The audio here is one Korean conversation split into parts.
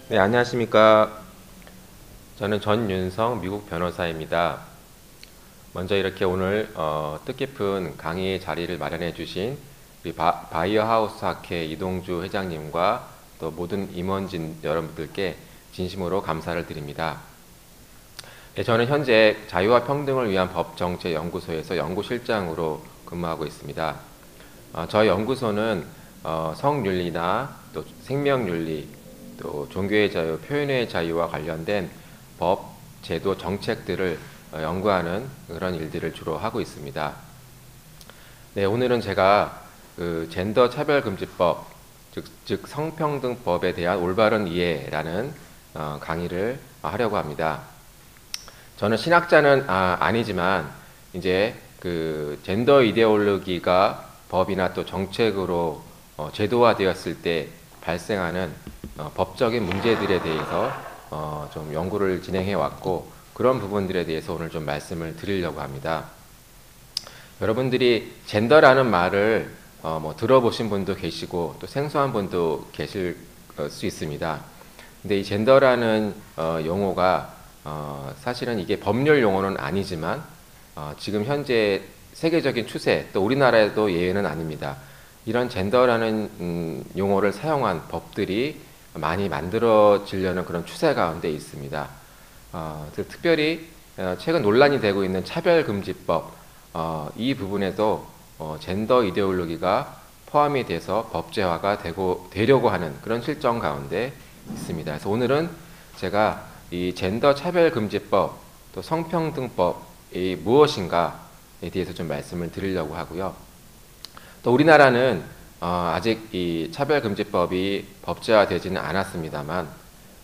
네, 안녕하십니까. 저는 전윤성 미국 변호사입니다. 먼저 이렇게 오늘 뜻깊은 강의 자리를 마련해 주신 우리 바이오하우스 학회 이동주 회장님과 또 모든 임원진 여러분들께 진심으로 감사를 드립니다. 네, 저는 현재 자유와 평등을 위한 법정제연구소에서 연구실장으로 근무하고 있습니다. 저희 연구소는 성윤리나 또 생명윤리, 또 종교의 자유, 표현의 자유와 관련된 법, 제도, 정책들을 연구하는 그런 일들을 주로 하고 있습니다. 네, 오늘은 제가 젠더 차별금지법, 즉 성평등법에 대한 올바른 이해라는 강의를 하려고 합니다. 저는 신학자는 아니지만 이제 그 젠더 이데올로기가 법이나 또 정책으로 제도화되었을 때 발생하는 법적인 문제들에 대해서 좀 연구를 진행해 왔고, 그런 부분들에 대해서 오늘 좀 말씀을 드리려고 합니다. 여러분들이 젠더라는 말을 뭐 들어보신 분도 계시고 또 생소한 분도 계실 수 있습니다. 근데 이 젠더라는 용어가 사실은 이게 법률 용어는 아니지만 지금 현재 세계적인 추세, 또 우리나라에도 예외는 아닙니다. 이런 젠더라는 용어를 사용한 법들이 많이 만들어지려는 그런 추세 가운데 있습니다. 특별히 최근 논란이 되고 있는 차별금지법, 이 부분에도 젠더 이데올로기가 포함이 돼서 법제화가 되려고 하는 그런 실정 가운데 있습니다. 그래서 오늘은 제가 이 젠더 차별금지법, 또 성평등법이 무엇인가에 대해서 좀 말씀을 드리려고 하고요. 또 우리나라는 아직 이 차별금지법이 법제화되지는 않았습니다만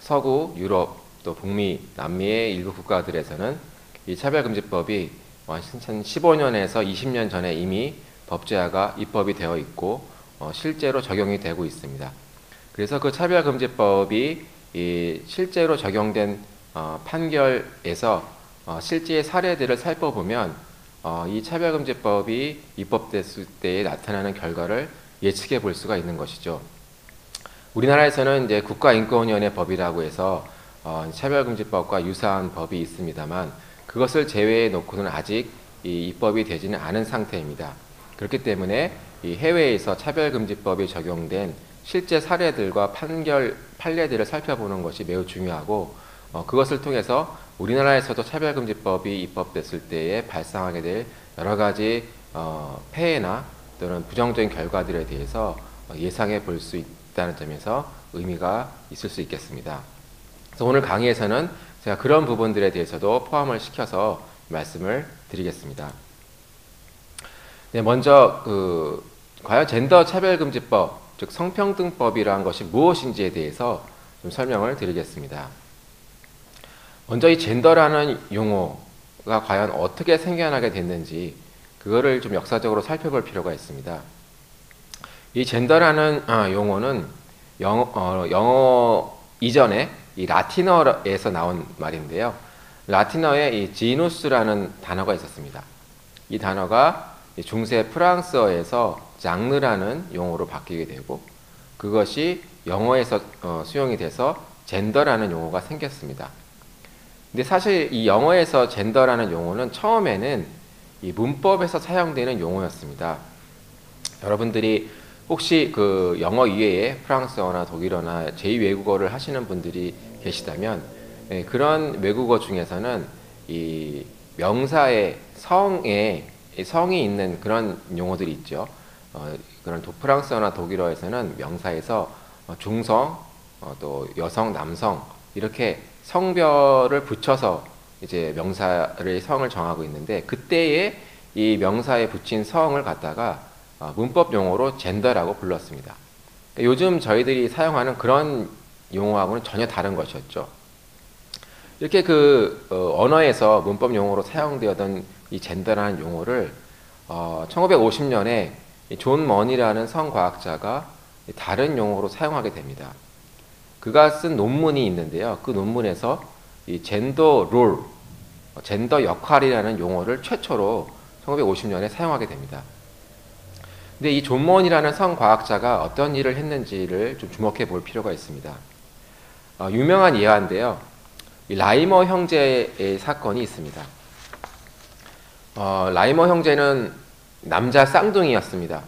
서구, 유럽, 또 북미, 남미의 일부 국가들에서는 이 차별금지법이 15년에서 20년 전에 이미 법제화가 입법이 되어 있고 실제로 적용이 되고 있습니다. 그래서 그 차별금지법이 실제로 적용된 판결에서 실제의 사례들을 살펴보면 이 차별금지법이 입법됐을 때에 나타나는 결과를 예측해 볼 수가 있는 것이죠. 우리나라에서는 이제 국가인권위원회 법이라고 해서 차별금지법과 유사한 법이 있습니다만 그것을 제외해 놓고는 아직 입법이 되지는 않은 상태입니다. 그렇기 때문에 이 해외에서 차별금지법이 적용된 실제 사례들과 판례들을 살펴보는 것이 매우 중요하고, 그것을 통해서 우리나라에서도 차별금지법이 입법됐을 때에 발생하게 될 여러 가지 폐해나 또는 부정적인 결과들에 대해서 예상해 볼 수 있다는 점에서 의미가 있을 수 있겠습니다. 그래서 오늘 강의에서는 제가 그런 부분들에 대해서도 포함을 시켜서 말씀을 드리겠습니다. 네, 먼저 과연 젠더 차별금지법, 즉 성평등법이라는 것이 무엇인지에 대해서 좀 설명을 드리겠습니다. 먼저 이 젠더라는 용어가 과연 어떻게 생겨나게 됐는지 그거를 좀 역사적으로 살펴볼 필요가 있습니다. 이 젠더라는 용어는 영어 이전에 이 라틴어에서 나온 말인데요. 라틴어에 이 지누스라는 단어가 있었습니다. 이 단어가 중세 프랑스어에서 장르라는 용어로 바뀌게 되고, 그것이 영어에서 수용이 돼서 젠더라는 용어가 생겼습니다. 근데 사실 이 영어에서 젠더라는 용어는 처음에는 이 문법에서 사용되는 용어였습니다. 여러분들이 혹시 그 영어 이외에 프랑스어나 독일어나 제2외국어를 하시는 분들이 계시다면 그런 외국어 중에서는 이 명사의 성이 있는 그런 용어들이 있죠. 그런 프랑스어나 독일어에서는 명사에서 중성, 또 여성, 남성 이렇게 성별을 붙여서 이제 명사의 성을 정하고 있는데, 그때에 이 명사에 붙인 성을 갖다가 문법 용어로 젠더라고 불렀습니다. 요즘 저희들이 사용하는 그런 용어하고는 전혀 다른 것이었죠. 이렇게 언어에서 문법 용어로 사용되었던 이 젠더라는 용어를 1950년에 존 머니라는 성과학자가 다른 용어로 사용하게 됩니다. 그가 쓴 논문이 있는데요. 그 논문에서 이 젠더 롤, 젠더 역할이라는 용어를 최초로 1950년에 사용하게 됩니다. 근데 이 존 먼이라는 성과학자가 어떤 일을 했는지를 좀 주목해 볼 필요가 있습니다. 유명한 예화인데요. 이 라이머 형제의 사건이 있습니다. 라이머 형제는 남자 쌍둥이였습니다.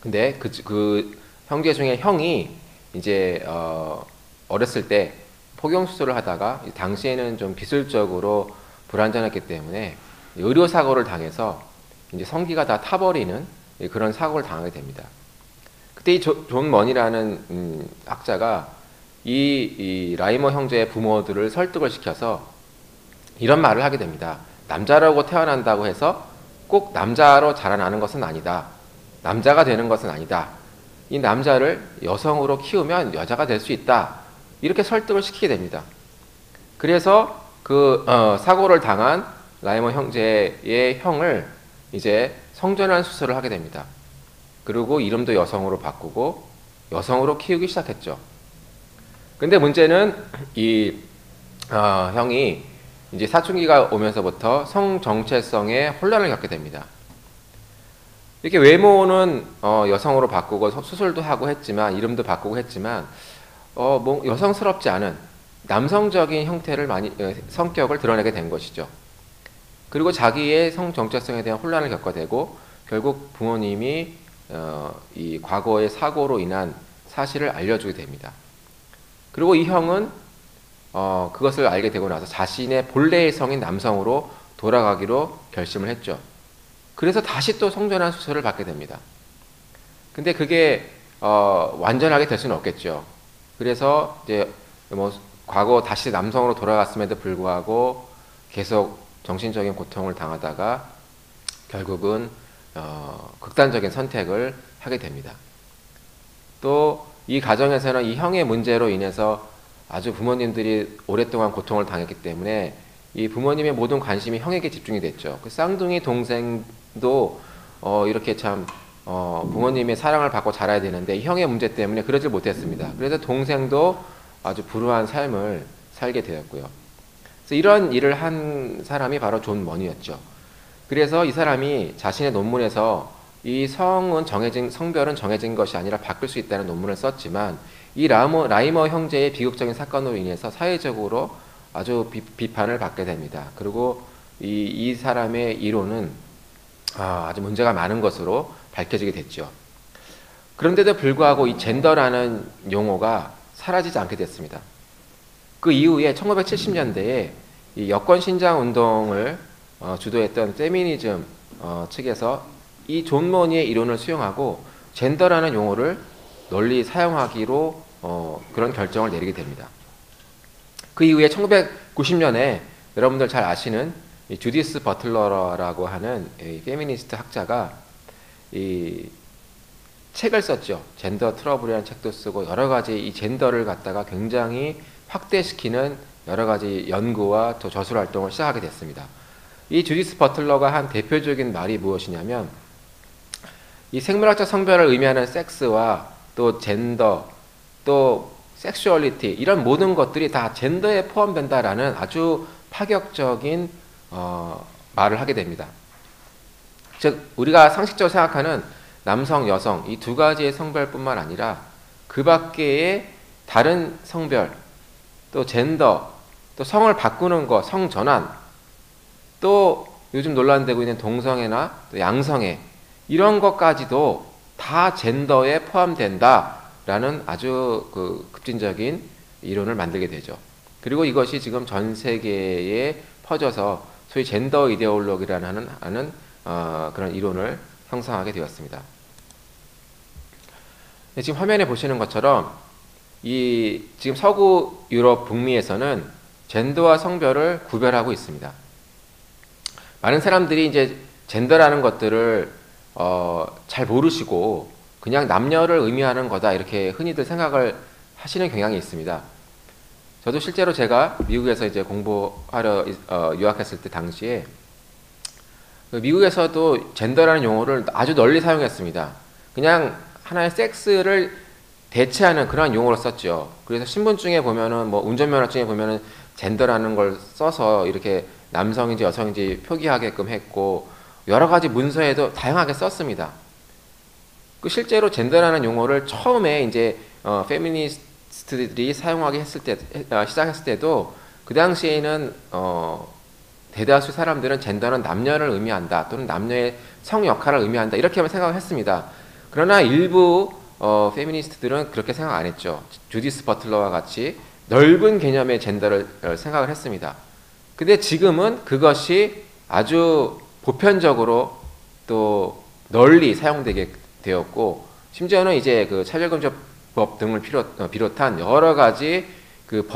근데 그 형제 중에 형이 이제 어렸을 때 포경 수술을 하다가 당시에는 좀 기술적으로 불안전했기 때문에 의료 사고를 당해서 이제 성기가 다 타버리는 그런 사고를 당하게 됩니다. 그때 이 존 먼이라는 학자가 이 라이머 형제의 부모들을 설득을 시켜서 이런 말을 하게 됩니다. 남자라고 태어난다고 해서 꼭 남자로 자라나는 것은 아니다. 남자가 되는 것은 아니다. 이 남자를 여성으로 키우면 여자가 될 수 있다. 이렇게 설득을 시키게 됩니다. 그래서 그 사고를 당한 라이머 형제의 형을 이제 성전환 수술을 하게 됩니다. 그리고 이름도 여성으로 바꾸고 여성으로 키우기 시작했죠. 근데 문제는 이 형이 이제 사춘기가 오면서부터 성 정체성에 혼란을 겪게 됩니다. 이렇게 외모는 여성으로 바꾸고 수술도 하고 했지만 이름도 바꾸고 했지만 뭐 여성스럽지 않은 남성적인 형태를 성격을 드러내게 된 것이죠. 그리고 자기의 성 정체성에 대한 혼란을 겪게 되고 결국 부모님이 이 과거의 사고로 인한 사실을 알려주게 됩니다. 그리고 이 형은 그것을 알게 되고 나서 자신의 본래의 성인 남성으로 돌아가기로 결심을 했죠. 그래서 다시 또 성전환 수술을 받게 됩니다. 근데 그게 완전하게 될 수는 없겠죠. 그래서 이제 뭐 과거 다시 남성으로 돌아갔음에도 불구하고 계속 정신적인 고통을 당하다가 결국은 극단적인 선택을 하게 됩니다. 또 이 가정에서는 이 형의 문제로 인해서 아주 부모님들이 오랫동안 고통을 당했기 때문에 이 부모님의 모든 관심이 형에게 집중이 됐죠. 그 쌍둥이 동생도 이렇게 참 부모님의 사랑을 받고 자라야 되는데 이 형의 문제 때문에 그러질 못했습니다. 그래서 동생도 아주 불우한 삶을 살게 되었고요. 그래서 이런 일을 한 사람이 바로 존 먼이었죠. 그래서 이 사람이 자신의 논문에서 이 성별은 정해진 것이 아니라 바뀔 수 있다는 논문을 썼지만 이 라이머 형제의 비극적인 사건으로 인해서 사회적으로 아주 비판을 받게 됩니다. 그리고 이 사람의 이론은 아주 문제가 많은 것으로 밝혀지게 됐죠. 그런데도 불구하고 이 젠더라는 용어가 사라지지 않게 됐습니다. 그 이후에 1970년대에 이 여권 신장 운동을 주도했던 페미니즘 측에서 이 존 먼이의 이론을 수용하고 젠더라는 용어를 널리 사용하기로 그런 결정을 내리게 됩니다. 그 이후에 1990년에 여러분들 잘 아시는 이 주디스 버틀러라고 하는 이 페미니스트 학자가 이 책을 썼죠. 젠더 트러블이라는 책도 쓰고 여러 가지 이 젠더를 갖다가 굉장히 확대시키는 여러 가지 연구와 또 저술 활동을 시작하게 됐습니다. 이 주디스 버틀러가 한 대표적인 말이 무엇이냐면 이 생물학적 성별을 의미하는 섹스와 또 젠더 또 섹슈얼리티 이런 모든 것들이 다 젠더에 포함된다라는 아주 파격적인 말을 하게 됩니다. 즉 우리가 상식적으로 생각하는 남성, 여성 이 두 가지의 성별뿐만 아니라 그 밖의 다른 성별 또 젠더 또 성을 바꾸는 것, 성전환 또 요즘 논란되고 있는 동성애나 또 양성애 이런 것까지도 다 젠더에 포함된다라는 아주 급진적인 이론을 만들게 되죠. 그리고 이것이 지금 전 세계에 퍼져서 소위 젠더 이데올로기라는 그런 이론을 형성하게 되었습니다. 지금 화면에 보시는 것처럼 지금 서구 유럽 북미에서는 젠더와 성별을 구별하고 있습니다. 많은 사람들이 이제 젠더라는 것들을 잘 모르시고 그냥 남녀를 의미하는 거다 이렇게 흔히들 생각을 하시는 경향이 있습니다. 저도 실제로 제가 미국에서 이제 공부하러 유학했을 때 당시에 미국에서도 젠더라는 용어를 아주 널리 사용했습니다. 그냥 하나의 섹스를 대체하는 그런 용어로 썼죠. 그래서 신분증에 보면은 뭐 운전면허증에 보면은 젠더라는 걸 써서 이렇게 남성인지 여성인지 표기하게끔 했고 여러 가지 문서에도 다양하게 썼습니다. 그 실제로 젠더라는 용어를 처음에 이제 페미니스트들이 사용하기 시작했을 때도 그 당시에는 대다수 사람들은 젠더는 남녀를 의미한다 또는 남녀의 성 역할을 의미한다 이렇게만 생각을 했습니다. 그러나 일부 페미니스트들은 그렇게 생각 안 했죠. 주디스 버틀러와 같이 넓은 개념의 젠더를 생각을 했습니다. 근데 지금은 그것이 아주 보편적으로 또 널리 사용되게 되었고, 심지어는 이제 그 차별금지법 등을 비롯한 여러 가지 그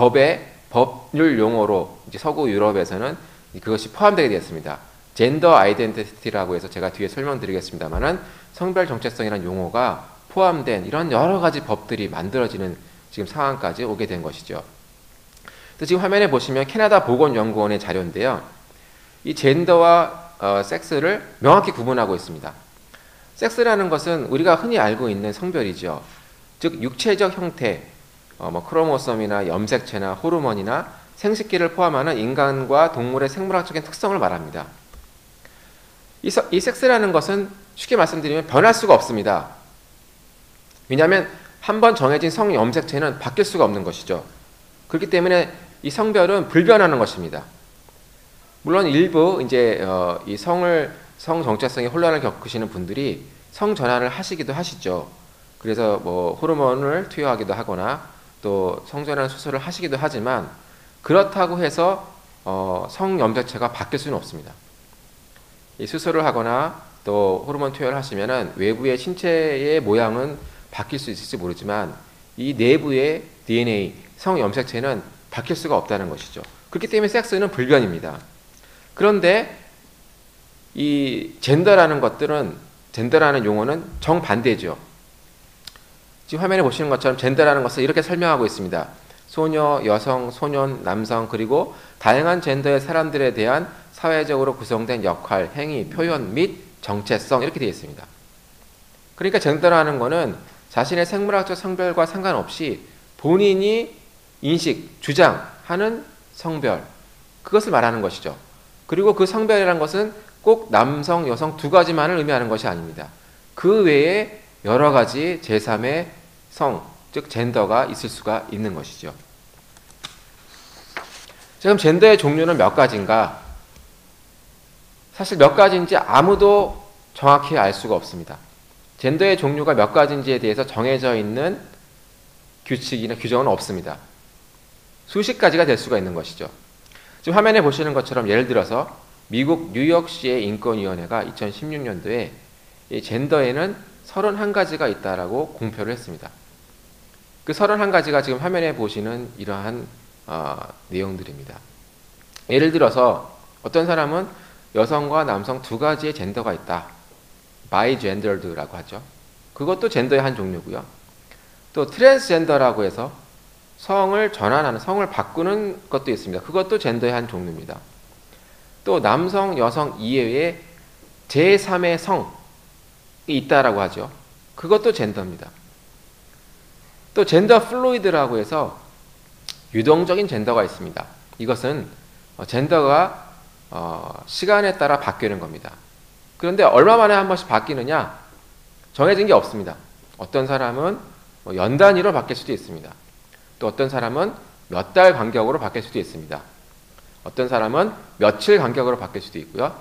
법률 용어로 이제 서구 유럽에서는 그것이 포함되게 되었습니다. 젠더 아이덴티티라고 해서 제가 뒤에 설명드리겠습니다만은 성별 정체성이라는 용어가 포함된 이런 여러 가지 법들이 만들어지는 지금 상황까지 오게 된 것이죠. 지금 화면에 보시면 캐나다 보건연구원의 자료인데요. 이 젠더와 섹스를 명확히 구분하고 있습니다. 섹스라는 것은 우리가 흔히 알고 있는 성별이죠. 즉 육체적 형태, 크로모솜이나 염색체나 호르몬이나 생식기를 포함하는 인간과 동물의 생물학적인 특성을 말합니다. 이 섹스라는 것은 쉽게 말씀드리면 변할 수가 없습니다. 왜냐하면 한번 정해진 성 염색체는 바뀔 수가 없는 것이죠. 그렇기 때문에 이 성별은 불변하는 것입니다. 물론 일부 이제 이 성 정체성에 혼란을 겪으시는 분들이 성 전환을 하시기도 하시죠. 그래서 뭐 호르몬을 투여하기도 하거나 또 성전환 수술을 하시기도 하지만 그렇다고 해서 성 염색체가 바뀔 수는 없습니다. 이 수술을 하거나 또 호르몬 투여를 하시면은 외부의 신체의 모양은 바뀔 수 있을지 모르지만 이 내부의 DNA, 성 염색체는 바뀔 수가 없다는 것이죠. 그렇기 때문에 섹스는 불변입니다. 그런데 이 젠더라는 용어는 정반대죠. 지금 화면에 보시는 것처럼 젠더라는 것을 이렇게 설명하고 있습니다. 소녀, 여성, 소년, 남성 그리고 다양한 젠더의 사람들에 대한 사회적으로 구성된 역할, 행위, 표현 및 정체성 이렇게 되어 있습니다. 그러니까 젠더라는 것은 자신의 생물학적 성별과 상관없이 본인이 인식, 주장하는 성별 그것을 말하는 것이죠. 그리고 그 성별이라는 것은 꼭 남성, 여성 두 가지만을 의미하는 것이 아닙니다. 그 외에 여러 가지 제3의 성, 즉 젠더가 있을 수가 있는 것이죠. 지금 젠더의 종류는 몇 가지인가? 사실 몇 가지인지 아무도 정확히 알 수가 없습니다. 젠더의 종류가 몇 가지인지에 대해서 정해져 있는 규칙이나 규정은 없습니다. 수십 가지가 될 수가 있는 것이죠. 지금 화면에 보시는 것처럼 예를 들어서 미국 뉴욕시의 인권위원회가 2016년도에 이 젠더에는 31가지가 있다라고 공표를 했습니다. 그 31가지가 지금 화면에 보시는 이러한 내용들입니다. 예를 들어서 어떤 사람은 여성과 남성 두 가지의 젠더가 있다. 바이젠더드라고 하죠. 그것도 젠더의 한 종류고요. 또 트랜스젠더라고 해서 성을 전환하는, 성을 바꾸는 것도 있습니다. 그것도 젠더의 한 종류입니다. 또 남성, 여성 이외에 제3의 성이 있다라고 하죠. 그것도 젠더입니다. 또 젠더 플루이드라고 해서 유동적인 젠더가 있습니다. 이것은 젠더가 시간에 따라 바뀌는 겁니다. 그런데 얼마 만에 한 번씩 바뀌느냐? 정해진 게 없습니다. 어떤 사람은 연 단위로 바뀔 수도 있습니다. 또 어떤 사람은 몇 달 간격으로 바뀔 수도 있습니다. 어떤 사람은 며칠 간격으로 바뀔 수도 있고요.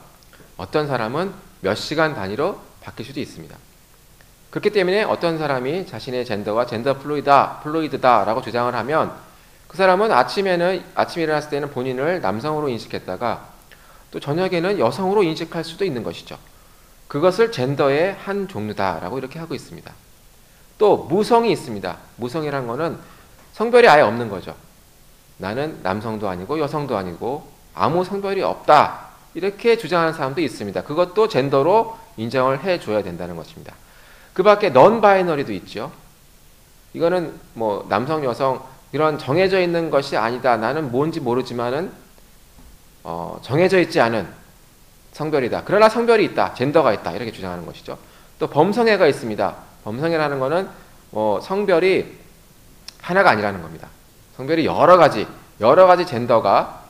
어떤 사람은 몇 시간 단위로 바뀔 수도 있습니다. 그렇기 때문에 어떤 사람이 자신의 젠더가 젠더 플루이드다라고 주장을 하면 그 사람은 아침에 일어났을 때는 본인을 남성으로 인식했다가 또 저녁에는 여성으로 인식할 수도 있는 것이죠. 그것을 젠더의 한 종류다라고 이렇게 하고 있습니다. 또 무성이 있습니다. 무성이란 거는 성별이 아예 없는 거죠. 나는 남성도 아니고 여성도 아니고 아무 성별이 없다. 이렇게 주장하는 사람도 있습니다. 그것도 젠더로 인정을 해줘야 된다는 것입니다. 그 밖에 넌 바이너리도 있죠. 이거는 뭐 남성, 여성 이런 정해져 있는 것이 아니다. 나는 뭔지 모르지만은 정해져 있지 않은 성별이다. 그러나 성별이 있다. 젠더가 있다. 이렇게 주장하는 것이죠. 또 범성애가 있습니다. 범성애라는 것은 성별이 하나가 아니라는 겁니다. 성별이 여러 가지 젠더가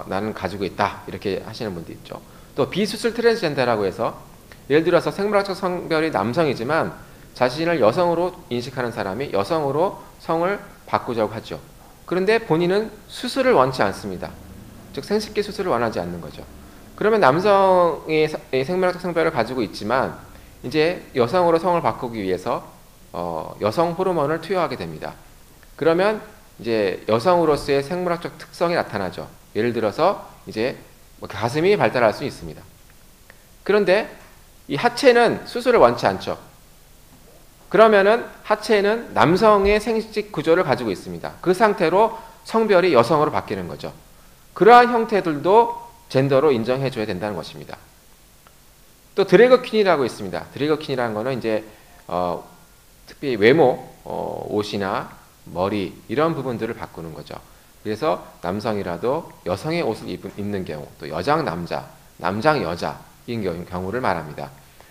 나는 가지고 있다. 이렇게 하시는 분도 있죠. 또 비수술 트랜스젠더라고 해서 예를 들어서 생물학적 성별이 남성이지만 자신을 여성으로 인식하는 사람이 여성으로 성을 바꾸자고 하죠. 그런데 본인은 수술을 원치 않습니다. 즉 생식기 수술을 원하지 않는 거죠. 그러면 남성의 생물학적 성별을 가지고 있지만 이제 여성으로 성을 바꾸기 위해서 여성 호르몬을 투여하게 됩니다. 그러면 이제 여성으로서의 생물학적 특성이 나타나죠. 예를 들어서 이제 가슴이 발달할 수 있습니다. 그런데 이 하체는 수술을 원치 않죠. 그러면은 하체는 남성의 생식 구조를 가지고 있습니다. 그 상태로 성별이 여성으로 바뀌는 거죠. 그러한 형태들도 젠더로 인정해줘야 된다는 것입니다. 또 드래그 퀸이라고 있습니다. 드래그 퀸이라는 거는 이제 특히 외모, 옷이나 머리 이런 부분들을 바꾸는 거죠. 그래서 남성이라도 여성의 옷을 입는 경우, 또 여장 남자, 남장 여자인 경우를 말합니다.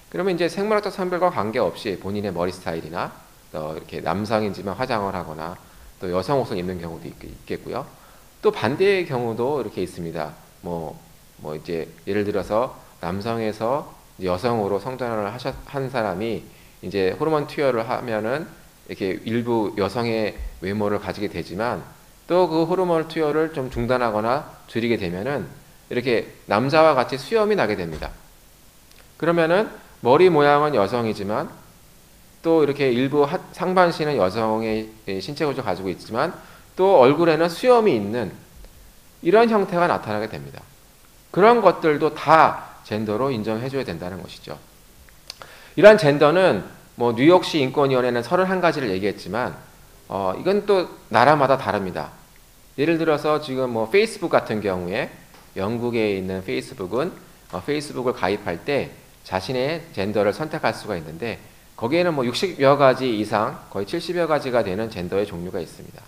그러면 이제 생물학적 성별과 관계없이 본인의 머리 스타일이나 또 이렇게 남성이지만 화장을 하거나 또 여성 옷을 입는 경우도 있겠고요. 또 반대의 경우도 이렇게 있습니다. 뭐 이제 예를 들어서 남성에서 여성으로 성전환을 한 사람이 이제 호르몬 투여를 하면은 이렇게 일부 여성의 외모를 가지게 되지만 또 그 호르몬 투여를 좀 중단하거나 줄이게 되면은 이렇게 남자와 같이 수염이 나게 됩니다. 그러면은 머리 모양은 여성이지만 또 이렇게 일부 상반신은 여성의 신체 구조를 가지고 있지만 또 얼굴에는 수염이 있는 이런 형태가 나타나게 됩니다. 그런 것들도 다 젠더로 인정해줘야 된다는 것이죠. 이러한 젠더는 뭐 뉴욕시 인권위원회는 31가지를 얘기했지만 이건 또 나라마다 다릅니다. 예를 들어서 지금 뭐 페이스북 같은 경우에 영국에 있는 페이스북은 페이스북을 가입할 때 자신의 젠더를 선택할 수가 있는데 거기에는 뭐 60여 가지 이상 거의 70여 가지가 되는 젠더의 종류가 있습니다.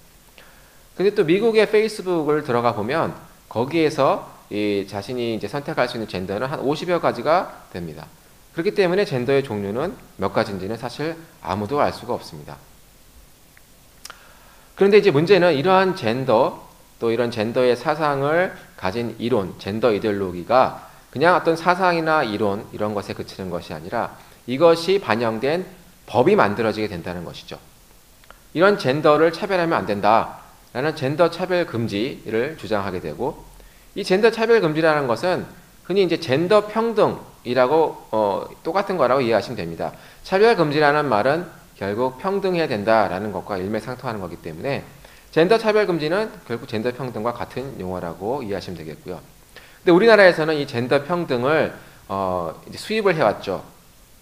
근데 또 미국의 페이스북을 들어가 보면 거기에서 이 자신이 이제 선택할 수 있는 젠더는 한 50여 가지가 됩니다. 그렇기 때문에 젠더의 종류는 몇 가지인지는 사실 아무도 알 수가 없습니다. 그런데 이제 문제는 이러한 젠더 또 이런 젠더의 사상을 가진 이론, 젠더 이데올로기가 그냥 어떤 사상이나 이론 이런 것에 그치는 것이 아니라 이것이 반영된 법이 만들어지게 된다는 것이죠. 이런 젠더를 차별하면 안 된다라는 젠더 차별 금지를 주장하게 되고 이 젠더 차별 금지라는 것은 흔히 이제 젠더 평등이라고 똑같은 거라고 이해하시면 됩니다. 차별 금지라는 말은 결국 평등해야 된다라는 것과 일맥상통하는 거기 때문에 젠더 차별 금지는 결국 젠더 평등과 같은 용어라고 이해하시면 되겠고요. 근데 우리나라에서는 이 젠더 평등을 이제 수입을 해왔죠.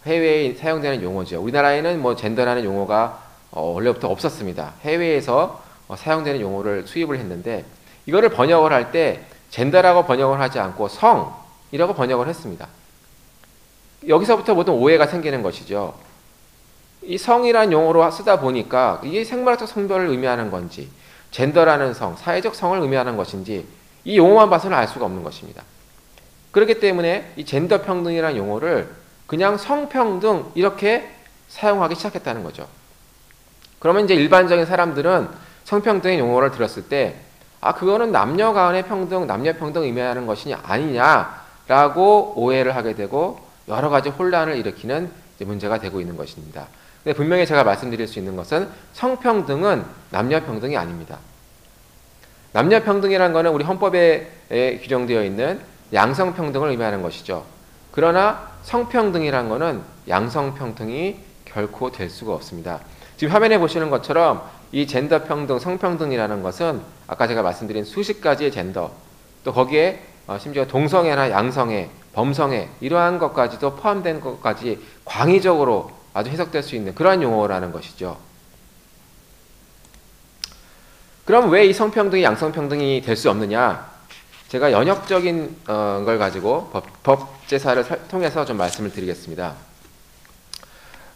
해외에 사용되는 용어죠. 우리나라에는 뭐 젠더라는 용어가 원래부터 없었습니다. 해외에서 사용되는 용어를 수입을 했는데 이거를 번역을 할 때 젠더라고 번역을 하지 않고 성이라고 번역을 했습니다. 여기서부터 모든 오해가 생기는 것이죠. 이 성이라는 용어로 쓰다 보니까 이게 생물학적 성별을 의미하는 건지 젠더라는 성, 사회적 성을 의미하는 것인지 이 용어만 봐서는 알 수가 없는 것입니다. 그렇기 때문에 이 젠더 평등이라는 용어를 그냥 성평등 이렇게 사용하기 시작했다는 거죠. 그러면 이제 일반적인 사람들은 성평등의 용어를 들었을 때 그거는 남녀 간의 평등, 남녀 평등 의미하는 것이 아니냐라고 오해를 하게 되고 여러 가지 혼란을 일으키는 문제가 되고 있는 것입니다. 근데 분명히 제가 말씀드릴 수 있는 것은 성평등은 남녀 평등이 아닙니다. 남녀 평등이라는 것은 우리 헌법에 규정되어 있는 양성평등을 의미하는 것이죠. 그러나 성평등이라는 것은 양성평등이 결코 될 수가 없습니다. 지금 화면에 보시는 것처럼 이 젠더 평등, 성평등이라는 것은 아까 제가 말씀드린 수십 가지의 젠더, 또 거기에 심지어 동성애나 양성애, 범성애 이러한 것까지도 포함된 것까지 광의적으로 아주 해석될 수 있는 그러한 용어라는 것이죠. 그럼 왜 이 성평등이 양성평등이 될 수 없느냐? 제가 연역적인 걸 가지고 법제사를 통해서 좀 말씀을 드리겠습니다.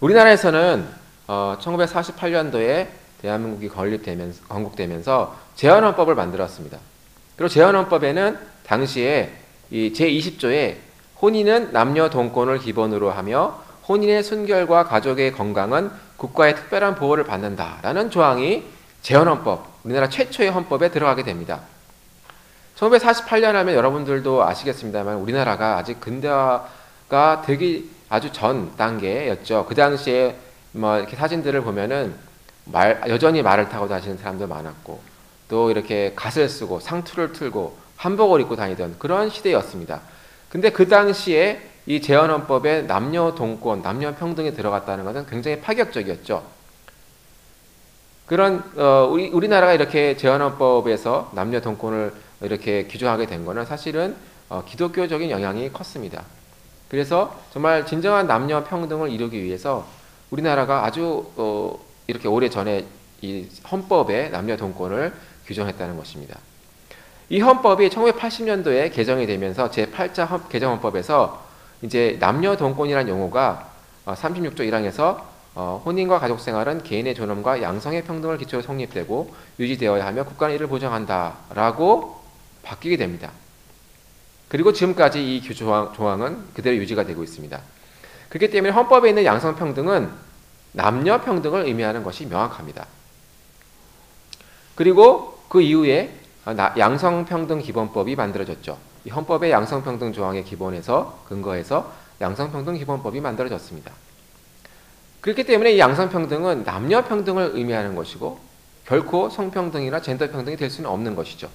우리나라에서는 1948년도에 대한민국이 건국되면서 제헌헌법을 만들었습니다. 그리고 제헌헌법에는 당시에 이 제20조에 혼인은 남녀 동권을 기본으로 하며 혼인의 순결과 가족의 건강은 국가의 특별한 보호를 받는다라는 조항이 제헌헌법, 우리나라 최초의 헌법에 들어가게 됩니다. 1948년 하면 여러분들도 아시겠습니다만 우리나라가 아직 근대화가 되기 아주 전 단계였죠. 그 당시에 뭐 이렇게 사진들을 보면은 여전히 말을 타고 다니는 사람도 많았고, 또 이렇게 갓을 쓰고 상투를 틀고 한복을 입고 다니던 그런 시대였습니다. 근데 그 당시에 이 제헌헌법에 남녀 동권, 남녀 평등이 들어갔다는 것은 굉장히 파격적이었죠. 그런 우리나라가 이렇게 제헌헌법에서 남녀 동권을 이렇게 규정하게 된 것은 사실은 기독교적인 영향이 컸습니다. 그래서 정말 진정한 남녀 평등을 이루기 위해서 우리나라가 아주 이렇게 오래 전에 이 헌법에 남녀 동권을 규정했다는 것입니다. 이 헌법이 1980년도에 개정이 되면서 제8차 개정헌법에서 이제 남녀 동권이라는 용어가 36조 1항에서 혼인과 가족생활은 개인의 존엄과 양성의 평등을 기초로 성립되고 유지되어야 하며 국가는 이를 보장한다라고 바뀌게 됩니다. 그리고 지금까지 이 조항은 그대로 유지가 되고 있습니다. 그렇기 때문에 헌법에 있는 양성평등은 남녀 평등을 의미하는 것이 명확합니다. 그리고 그 이후에 양성평등기본법이 만들어졌죠. 이 헌법의 양성평등 조항의 근거해서 양성평등기본법이 만들어졌습니다. 그렇기 때문에 이 양성평등은 남녀 평등을 의미하는 것이고 결코 성평등이나 젠더평등이 될 수는 없는 것이죠.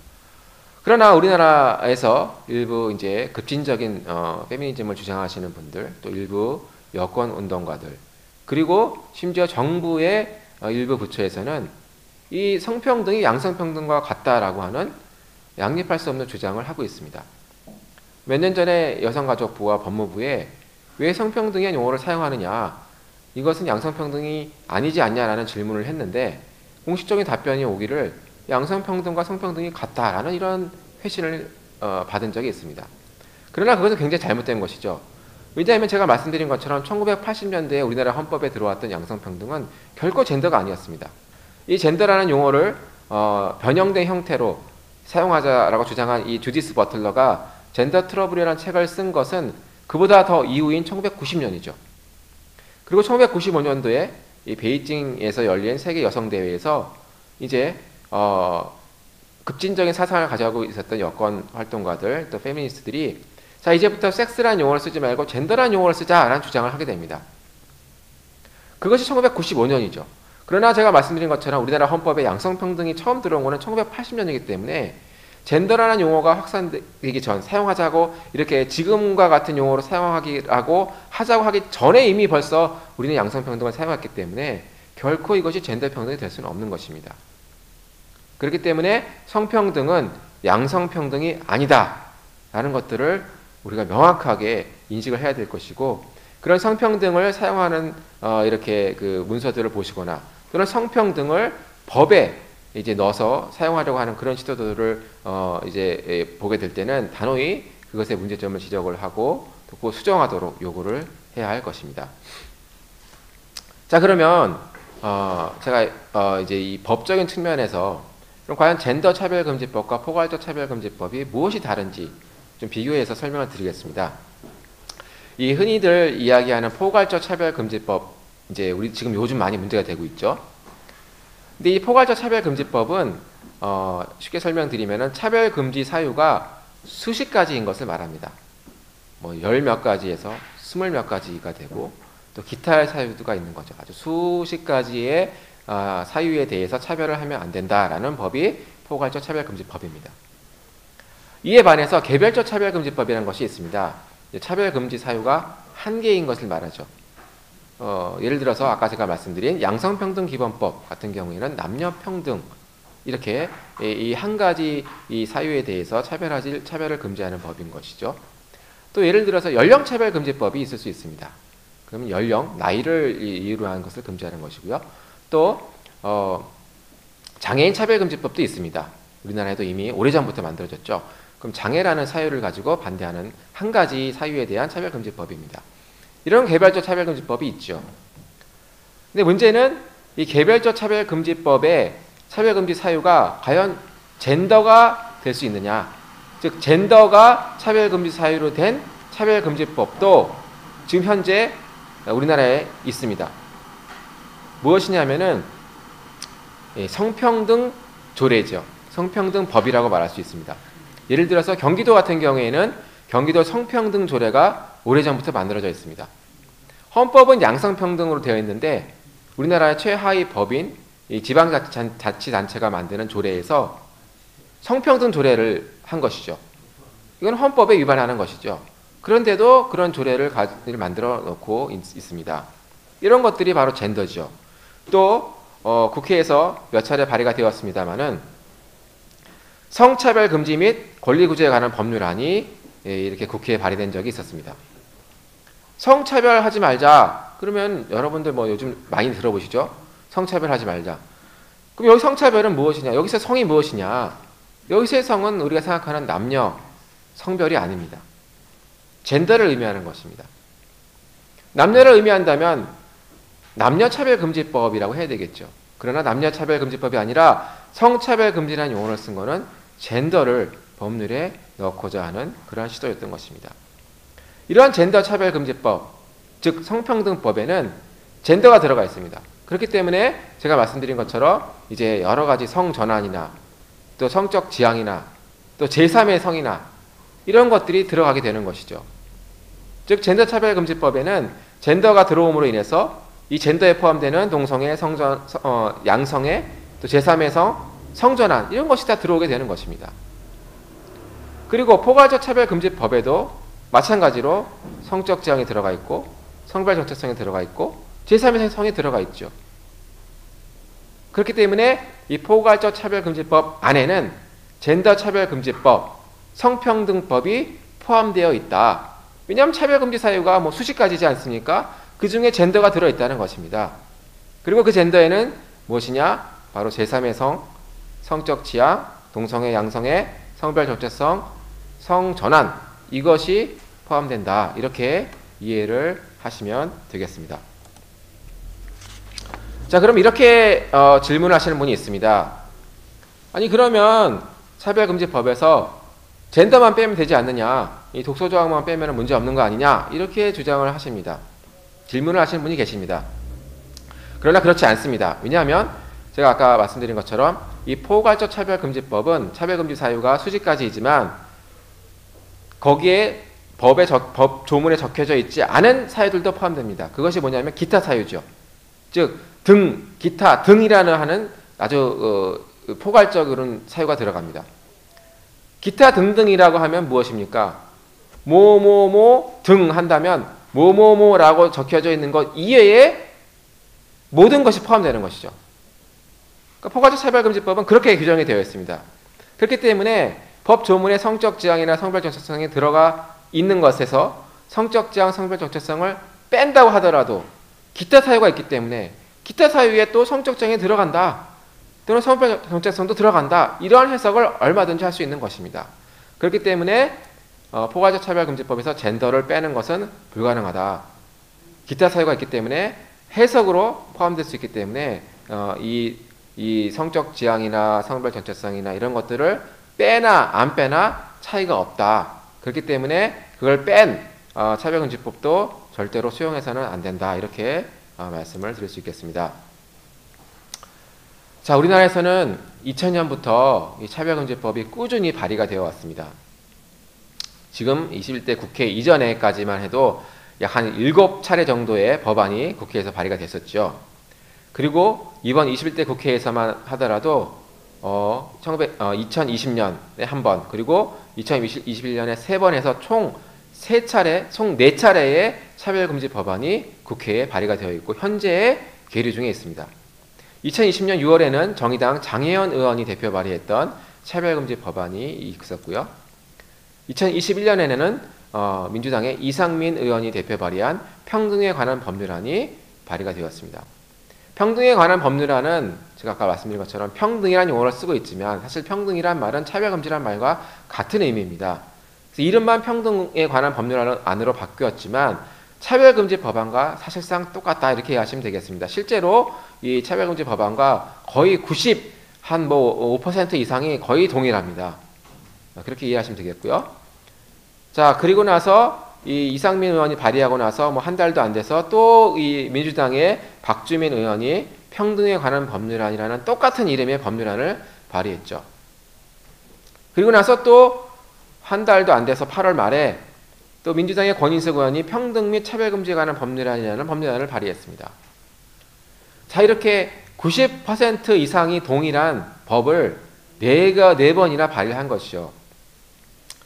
그러나 우리나라에서 일부 이제 급진적인 페미니즘을 주장하시는 분들, 또 일부 여권 운동가들, 그리고 심지어 정부의 일부 부처에서는 이 성평등이 양성평등과 같다라고 하는 양립할 수 없는 주장을 하고 있습니다. 몇 년 전에 여성가족부와 법무부에 왜 성평등의 용어를 사용하느냐, 이것은 양성평등이 아니지 않냐라는 질문을 했는데 공식적인 답변이 오기를 양성평등과 성평등이 같다라는 이런 회신을 받은 적이 있습니다. 그러나 그것은 굉장히 잘못된 것이죠. 왜냐하면 제가 말씀드린 것처럼 1980년대에 우리나라 헌법에 들어왔던 양성평등은 결코 젠더가 아니었습니다. 이 젠더라는 용어를 변형된 형태로 사용하자라고 주장한 이 주디스 버틀러가 젠더 트러블이라는 책을 쓴 것은 그보다 더 이후인 1990년이죠. 그리고 1995년도에 이 베이징에서 열린 세계 여성 대회에서 이제 급진적인 사상을 가져가고 있었던 여권 활동가들, 또 페미니스트들이 자, 이제부터 섹스라는 용어를 쓰지 말고 젠더라는 용어를 쓰자라는 주장을 하게 됩니다. 그것이 1995년이죠. 그러나 제가 말씀드린 것처럼 우리나라 헌법에 양성평등이 처음 들어온 것은 1980년이기 때문에 젠더라는 용어가 확산되기 전, 사용하자고 이렇게 지금과 같은 용어로 하자고 하기 전에 이미 벌써 우리는 양성평등을 사용했기 때문에 결코 이것이 젠더평등이 될 수는 없는 것입니다. 그렇기 때문에 성평등은 양성평등이 아니다라는 것들을 우리가 명확하게 인식을 해야 될 것이고, 그런 성평등을 사용하는 이렇게 그 문서들을 보시거나 또는 성평등을 법에 이제 넣어서 사용하려고 하는 그런 시도들을 이제 보게 될 때는 단호히 그것의 문제점을 지적을 하고 또 수정하도록 요구를 해야 할 것입니다. 자, 그러면 제가 이제 이 법적인 측면에서 그럼 과연 젠더 차별금지법과 포괄적 차별금지법이 무엇이 다른지 좀 비교해서 설명을 드리겠습니다. 이 흔히들 이야기하는 포괄적 차별금지법, 이제 우리 지금 요즘 많이 문제가 되고 있죠. 근데 이 포괄적 차별금지법은 쉽게 설명드리면은 차별금지 사유가 수십 가지인 것을 말합니다. 뭐 열 몇 가지에서 20 몇 가지가 되고 또 기타 사유가 있는 거죠. 아주 수십 가지의 사유에 대해서 차별을 하면 안 된다라는 법이 포괄적 차별금지법입니다. 이에 반해서 개별적 차별금지법이라는 것이 있습니다. 차별금지 사유가 한 개인 것을 말하죠. 예를 들어서 아까 제가 말씀드린 양성평등기본법 같은 경우에는 남녀평등 이렇게 이 한 가지 이 사유에 대해서 차별을 금지하는 법인 것이죠. 또 예를 들어서 연령차별금지법이 있을 수 있습니다. 그러면 연령, 나이를 이유로 하는 것을 금지하는 것이고요. 또 장애인 차별금지법도 있습니다. 우리나라에도 이미 오래전부터 만들어졌죠. 그럼 장애라는 사유를 가지고 반대하는 한 가지 사유에 대한 차별금지법입니다. 이런 개별적 차별금지법이 있죠. 근데 문제는 이 개별적 차별금지법의 차별금지 사유가 과연 젠더가 될 수 있느냐. 즉 젠더가 차별금지 사유로 된 차별금지법도 지금 현재 우리나라에 있습니다. 무엇이냐면은 성평등 조례죠. 성평등 법이라고 말할 수 있습니다. 예를 들어서 경기도 같은 경우에는 경기도 성평등 조례가 오래전부터 만들어져 있습니다. 헌법은 양성평등으로 되어 있는데 우리나라의 최하위 법인 이 지방자치단체가 만드는 조례에서 성평등 조례를 한 것이죠. 이건 헌법에 위반하는 것이죠. 그런데도 그런 조례를 만들어 놓고 있습니다. 이런 것들이 바로 젠더죠. 또 국회에서 몇 차례 발의가 되었습니다마는 성차별 금지 및 권리구제에 관한 법률안이 이렇게 국회에 발의된 적이 있었습니다. 성차별 하지 말자. 그러면 여러분들 뭐 요즘 많이 들어보시죠? 성차별 하지 말자. 그럼 여기 성차별은 무엇이냐? 여기서 성이 무엇이냐? 여기서의 성은 우리가 생각하는 남녀, 성별이 아닙니다. 젠더를 의미하는 것입니다. 남녀를 의미한다면 남녀차별금지법이라고 해야 되겠죠. 그러나 남녀차별금지법이 아니라 성차별금지라는 용어를 쓴 것은 젠더를 법률에 넣고자 하는 그러한 시도였던 것입니다. 이러한 젠더차별금지법, 즉 성평등법에는 젠더가 들어가 있습니다. 그렇기 때문에 제가 말씀드린 것처럼 이제 여러 가지 성전환이나 또 성적 지향이나 또 제3의 성이나 이런 것들이 들어가게 되는 것이죠. 즉 젠더차별금지법에는 젠더가 들어옴으로 인해서 이 젠더에 포함되는 동성애, 양성애, 또 제3의 성, 성전환 이런 것이 다 들어오게 되는 것입니다. 그리고 포괄적 차별금지법에도 마찬가지로 성적 지향이 들어가 있고 성별 정체성이 들어가 있고 제3의 성이 들어가 있죠. 그렇기 때문에 이 포괄적 차별금지법 안에는 젠더차별금지법, 성평등법이 포함되어 있다. 왜냐하면 차별금지 사유가 뭐 수십 가지지 않습니까? 그 중에 젠더가 들어있다는 것입니다. 그리고 그 젠더에는 무엇이냐? 바로 제3의 성, 성적 지향, 동성애, 양성애, 성별 정체성, 성전환 이것이 포함된다. 이렇게 이해를 하시면 되겠습니다. 자, 그럼 이렇게 질문을 하시는 분이 있습니다. 아니 그러면 차별금지법에서 젠더만 빼면 되지 않느냐? 이 독소조항만 빼면 문제 없는 거 아니냐? 이렇게 주장을 하십니다. 질문을 하시는 분이 계십니다. 그러나 그렇지 않습니다. 왜냐하면 제가 아까 말씀드린 것처럼 이 포괄적 차별금지법은 차별금지 사유가 수십 가지이지만 거기에 법 조문에 적혀져 있지 않은 사유들도 포함됩니다. 그것이 뭐냐면 기타 사유죠. 즉 등, 기타, 등이라는 하는 아주 포괄적인 사유가 들어갑니다. 기타 등등이라고 하면 무엇입니까? 뭐뭐뭐 등 한다면 뭐뭐뭐라고 적혀져 있는 것 이외에 모든 것이 포함되는 것이죠. 그러니까 포괄적 차별금지법은 그렇게 규정이 되어 있습니다. 그렇기 때문에 법 조문에 성적 지향이나 성별 정체성이 들어가 있는 것에서 성적 지향, 성별 정체성을 뺀다고 하더라도 기타 사유가 있기 때문에 기타 사유에 또 성적 지향이 들어간다. 또는 성별 정체성도 들어간다. 이러한 해석을 얼마든지 할 수 있는 것입니다. 그렇기 때문에 포괄적 차별금지법에서 젠더를 빼는 것은 불가능하다. 기타 사유가 있기 때문에 해석으로 포함될 수 있기 때문에 이 성적 지향이나 성별 정체성이나 이런 것들을 빼나 안 빼나 차이가 없다. 그렇기 때문에 그걸 뺀 차별금지법도 절대로 수용해서는 안 된다. 이렇게 말씀을 드릴 수 있겠습니다. 자, 우리나라에서는 2000년부터 이 차별금지법이 꾸준히 발의가 되어 왔습니다. 지금 21대 국회 이전에까지만 해도 약 한 7차례 정도의 법안이 국회에서 발의가 됐었죠. 그리고 이번 21대 국회에서만 하더라도 2020년에 한 번, 그리고 2021년에 3번에서 총 3차례, 총 4차례의 차별금지 법안이 국회에 발의가 되어 있고 현재 계류 중에 있습니다. 2020년 6월에는 정의당 장혜연 의원이 대표 발의했던 차별금지 법안이 있었고요. 2021년에는 민주당의 이상민 의원이 대표 발의한 평등에 관한 법률안이 발의가 되었습니다. 평등에 관한 법률안은 제가 아까 말씀드린 것처럼 평등이라는 용어를 쓰고 있지만 사실 평등이란 말은 차별금지란 말과 같은 의미입니다. 그래서 이름만 평등에 관한 법률안으로 바뀌었지만 차별금지 법안과 사실상 똑같다 이렇게 이해하시면 되겠습니다. 실제로 이 차별금지 법안과 거의 5% 이상이 거의 동일합니다. 그렇게 이해하시면 되겠고요. 자, 그리고 나서 이 이상민 의원이 발의하고 나서 뭐 한 달도 안 돼서 또 이 민주당의 박주민 의원이 평등에 관한 법률안이라는 똑같은 이름의 법률안을 발의했죠. 그리고 나서 또 한 달도 안 돼서 8월 말에 또 민주당의 권인석 의원이 평등 및 차별금지에 관한 법률안이라는 법률안을 발의했습니다. 자, 이렇게 90% 이상이 동일한 법을 네 번이나 발의한 것이죠.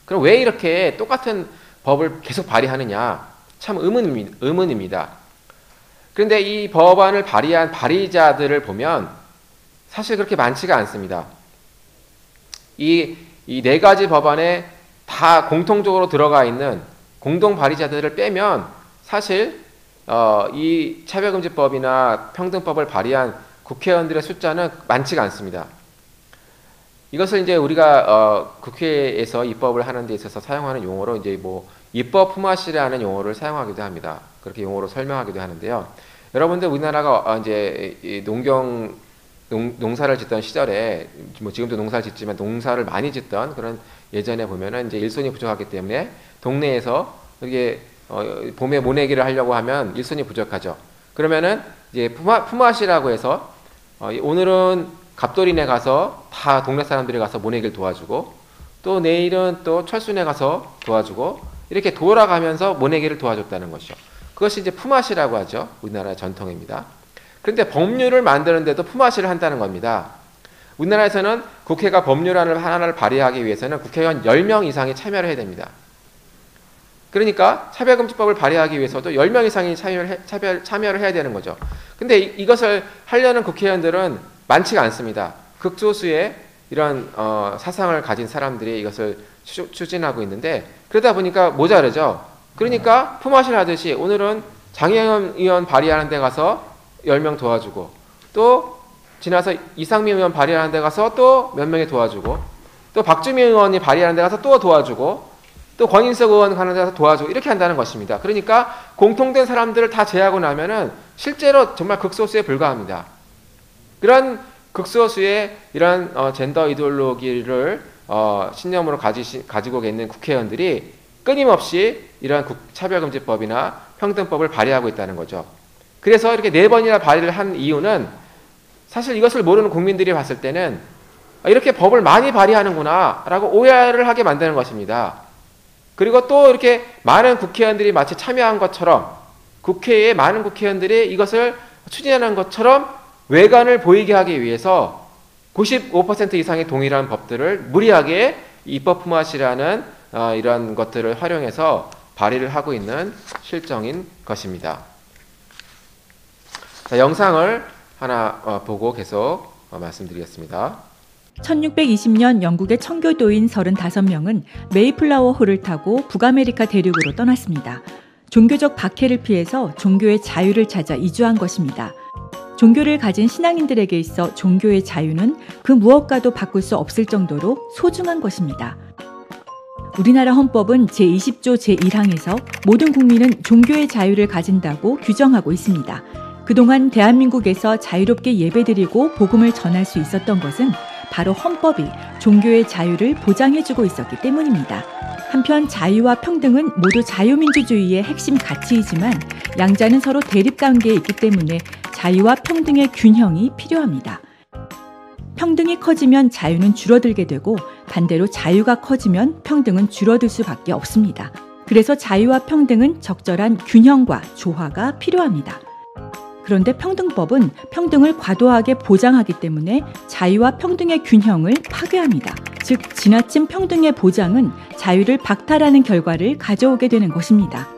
그럼 왜 이렇게 똑같은 법을 계속 발의하느냐? 참 의문입니다. 그런데 이 법안을 발의한 발의자들을 보면 사실 그렇게 많지가 않습니다. 이 네 가지 법안에 다 공통적으로 들어가 있는 공동 발의자들을 빼면 사실 이 차별금지법이나 평등법을 발의한 국회의원들의 숫자는 많지가 않습니다. 이것을 이제 우리가 국회에서 입법을 하는 데 있어서 사용하는 용어로 이제 뭐 입법 품앗이라는 용어를 사용하기도 합니다. 그렇게 용어로 설명하기도 하는데요. 여러분들 우리나라가 이제 농사를 짓던 시절에 뭐 지금도 농사를 짓지만 농사를 많이 짓던 그런 예전에 보면은 이제 일손이 부족하기 때문에 동네에서 이게 봄에 모내기를 하려고 하면 일손이 부족하죠. 그러면은 이제 품앗이라고 해서 오늘은 갑돌이네 가서 다 동네 사람들이 가서 모내기를 도와주고 또 내일은 또 철순에 가서 도와주고 이렇게 돌아가면서 모내기를 도와줬다는 것이죠. 그것이 이제 품앗이라고 하죠. 우리나라의 전통입니다. 그런데 법률을 만드는데도 품앗이를 한다는 겁니다. 우리나라에서는 국회가 법률안을 하나를 발의하기 위해서는 국회의원 10명 이상이 참여를 해야 됩니다. 그러니까 차별금지법을 발의하기 위해서도 10명 이상이 참여를 해야 되는 거죠. 근데 이것을 하려는 국회의원들은 많지가 않습니다. 극소수의 이런 사상을 가진 사람들이 이것을 추진하고 있는데 그러다 보니까 모자르죠. 그러니까 품앗이를 하듯이 오늘은 장혜영 의원 발의하는 데 가서 10명 도와주고 또 지나서 이상민 의원 발의하는 데 가서 또 몇 명이 도와주고 또 박주민 의원이 발의하는 데 가서 또 도와주고 또 권인석 의원 가는 데 가서 도와주고 이렇게 한다는 것입니다. 그러니까 공통된 사람들을 다 제하고 나면은 실제로 정말 극소수에 불과합니다. 그런 극소수의 이런 젠더 이데올로기를 신념으로 가지고 있는 국회의원들이 끊임없이 이러한 차별금지법이나 평등법을 발의하고 있다는 거죠. 그래서 이렇게 4번이나 발의를 한 이유는 사실 이것을 모르는 국민들이 봤을 때는 이렇게 법을 많이 발의하는구나 라고 오해를 하게 만드는 것입니다. 그리고 또 이렇게 많은 국회의원들이 마치 참여한 것처럼 국회에 많은 국회의원들이 이것을 추진하는 것처럼 외관을 보이게 하기 위해서 95% 이상의 동일한 법들을 무리하게 입법 품앗이라는 이런 것들을 활용해서 발의를 하고 있는 실정인 것입니다. 자, 영상을 하나 보고 계속 말씀드리겠습니다. 1620년 영국의 청교도인 35명은 메이플라워 호를 타고 북아메리카 대륙으로 떠났습니다. 종교적 박해를 피해서 종교의 자유를 찾아 이주한 것입니다. 종교를 가진 신앙인들에게 있어 종교의 자유는 그 무엇과도 바꿀 수 없을 정도로 소중한 것입니다. 우리나라 헌법은 제20조 제1항에서 모든 국민은 종교의 자유를 가진다고 규정하고 있습니다. 그동안 대한민국에서 자유롭게 예배드리고 복음을 전할 수 있었던 것은 바로 헌법이 종교의 자유를 보장해주고 있었기 때문입니다. 한편 자유와 평등은 모두 자유민주주의의 핵심 가치이지만 양자는 서로 대립관계에 있기 때문에 자유와 평등의 균형이 필요합니다. 평등이 커지면 자유는 줄어들게 되고 반대로 자유가 커지면 평등은 줄어들 수밖에 없습니다. 그래서 자유와 평등은 적절한 균형과 조화가 필요합니다. 그런데 평등법은 평등을 과도하게 보장하기 때문에 자유와 평등의 균형을 파괴합니다. 즉, 지나친 평등의 보장은 자유를 박탈하는 결과를 가져오게 되는 것입니다.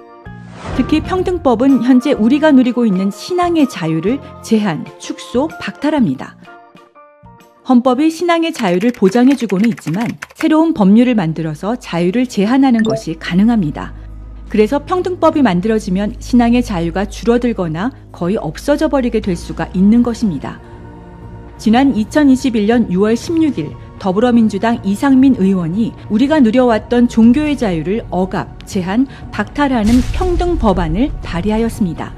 특히 평등법은 현재 우리가 누리고 있는 신앙의 자유를 제한, 축소, 박탈합니다. 헌법이 신앙의 자유를 보장해주고는 있지만 새로운 법률을 만들어서 자유를 제한하는 것이 가능합니다. 그래서 평등법이 만들어지면 신앙의 자유가 줄어들거나 거의 없어져 버리게 될 수가 있는 것입니다. 지난 2021년 6월 16일 더불어민주당 이상민 의원이 우리가 누려왔던 종교의 자유를 억압, 제한, 박탈하는 평등법안을 발의하였습니다.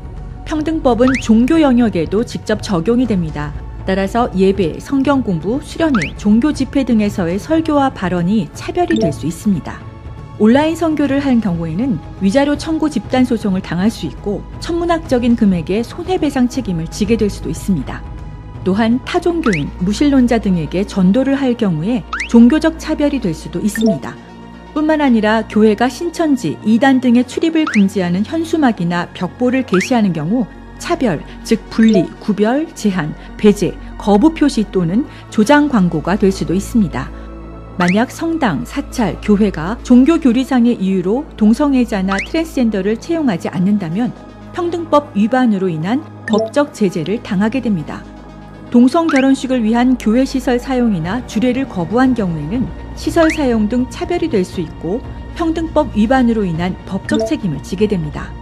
평등법은 종교 영역에도 직접 적용이 됩니다. 따라서 예배, 성경 공부, 수련회, 종교 집회 등에서의 설교와 발언이 차별이 될 수 있습니다. 온라인 선교를 한 경우에는 위자료 청구 집단 소송을 당할 수 있고 천문학적인 금액의 손해배상 책임을 지게 될 수도 있습니다. 또한 타종교인, 무신론자 등에게 전도를 할 경우에 종교적 차별이 될 수도 있습니다. 뿐만 아니라 교회가 신천지, 이단 등의 출입을 금지하는 현수막이나 벽보를 게시하는 경우 차별, 즉 분리, 구별, 제한, 배제, 거부 표시 또는 조장 광고가 될 수도 있습니다. 만약 성당, 사찰, 교회가 종교 교리상의 이유로 동성애자나 트랜스젠더를 채용하지 않는다면 평등법 위반으로 인한 법적 제재를 당하게 됩니다. 동성 결혼식을 위한 교회 시설 사용이나 주례를 거부한 경우에는 시설 사용 등 차별이 될 수 있고 평등법 위반으로 인한 법적 책임을 지게 됩니다.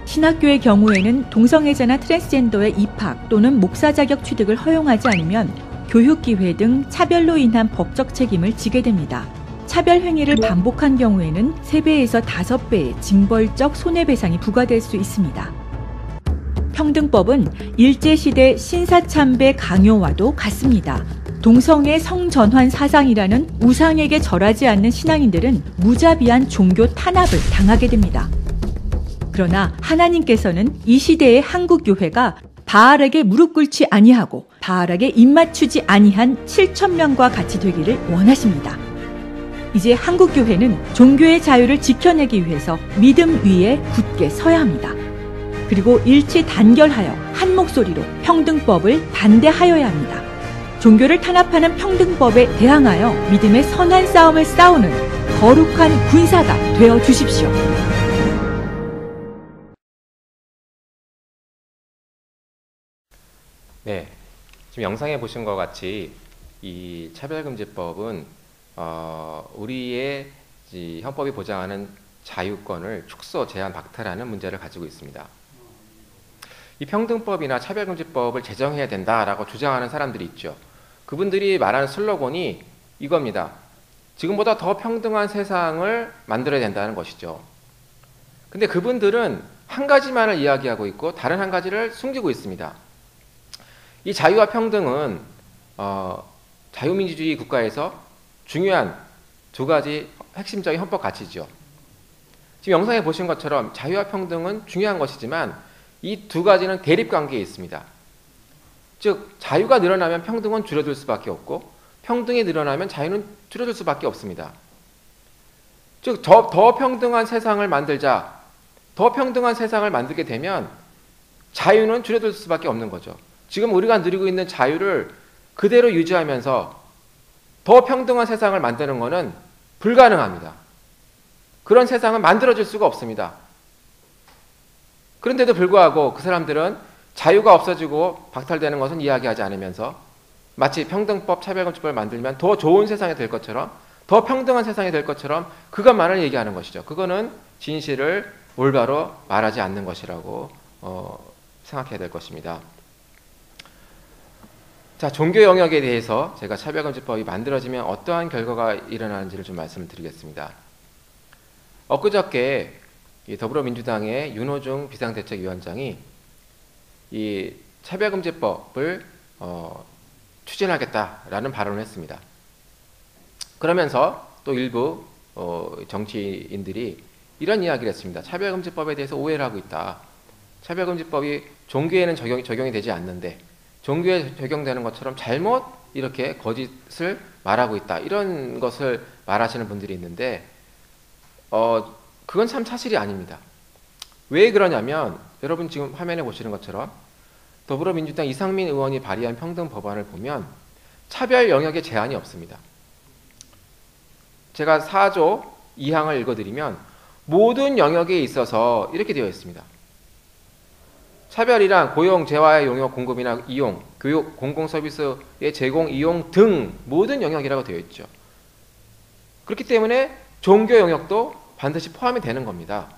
신학교의 경우에는 동성애자나 트랜스젠더의 입학 또는 목사 자격 취득을 허용하지 않으면 교육기회 등 차별로 인한 법적 책임을 지게 됩니다. 차별 행위를 반복한 경우에는 3배에서 5배의 징벌적 손해배상이 부과될 수 있습니다. 평등법은 일제시대 신사참배 강요와도 같습니다. 동성애 성전환 사상이라는 우상에게 절하지 않는 신앙인들은 무자비한 종교 탄압을 당하게 됩니다. 그러나 하나님께서는 이 시대의 한국 교회가 바알에게 무릎 꿇지 아니하고 바알에게 입맞추지 아니한 7,000명과 같이 되기를 원하십니다. 이제 한국 교회는 종교의 자유를 지켜내기 위해서 믿음 위에 굳게 서야 합니다. 그리고 일치 단결하여 한 목소리로 평등법을 반대하여야 합니다. 종교를 탄압하는 평등법에 대항하여 믿음의 선한 싸움을 싸우는 거룩한 군사가 되어 주십시오. 네, 지금 영상에 보신 것 같이 이 차별금지법은 우리의 헌법이 보장하는 자유권을 축소, 제한, 박탈하는 문제를 가지고 있습니다. 이 평등법이나 차별금지법을 제정해야 된다라고 주장하는 사람들이 있죠. 그분들이 말하는 슬로건이 이겁니다. 지금보다 더 평등한 세상을 만들어야 된다는 것이죠. 근데 그분들은 한 가지만을 이야기하고 있고 다른 한 가지를 숨기고 있습니다. 이 자유와 평등은 자유민주주의 국가에서 중요한 2가지 핵심적인 헌법 가치죠. 지금 영상에 보신 것처럼 자유와 평등은 중요한 것이지만 이 2가지는 대립관계에 있습니다. 즉 자유가 늘어나면 평등은 줄어들 수밖에 없고 평등이 늘어나면 자유는 줄어들 수밖에 없습니다. 즉 더 평등한 세상을 만들자, 더 평등한 세상을 만들게 되면 자유는 줄어들 수밖에 없는 거죠. 지금 우리가 누리고 있는 자유를 그대로 유지하면서 더 평등한 세상을 만드는 것은 불가능합니다. 그런 세상은 만들어질 수가 없습니다. 그런데도 불구하고 그 사람들은 자유가 없어지고 박탈되는 것은 이야기하지 않으면서 마치 평등법, 차별금지법을 만들면 더 좋은 세상이 될 것처럼, 더 평등한 세상이 될 것처럼 그것만을 얘기하는 것이죠. 그거는 진실을 올바로 말하지 않는 것이라고 생각해야 될 것입니다. 자, 종교 영역에 대해서 제가 차별금지법이 만들어지면 어떠한 결과가 일어나는지를 좀 말씀을 드리겠습니다. 엊그저께 더불어민주당의 윤호중 비상대책위원장이 이 차별금지법을 추진하겠다라는 발언을 했습니다. 그러면서 또 일부 정치인들이 이런 이야기를 했습니다. 차별금지법에 대해서 오해를 하고 있다. 차별금지법이 종교에는 적용이 되지 않는데 종교에 적용되는 것처럼 잘못 이렇게 거짓을 말하고 있다. 이런 것을 말하시는 분들이 있는데 그건 참 사실이 아닙니다. 왜 그러냐면 여러분 지금 화면에 보시는 것처럼 더불어민주당 이상민 의원이 발의한 평등 법안을 보면 차별 영역에 제한이 없습니다. 제가 4조 2항을 읽어드리면 모든 영역에 있어서 이렇게 되어 있습니다. 차별이란 고용, 재화의 용역, 공급이나 이용, 교육, 공공서비스의 제공, 이용 등 모든 영역이라고 되어 있죠. 그렇기 때문에 종교 영역도 반드시 포함이 되는 겁니다.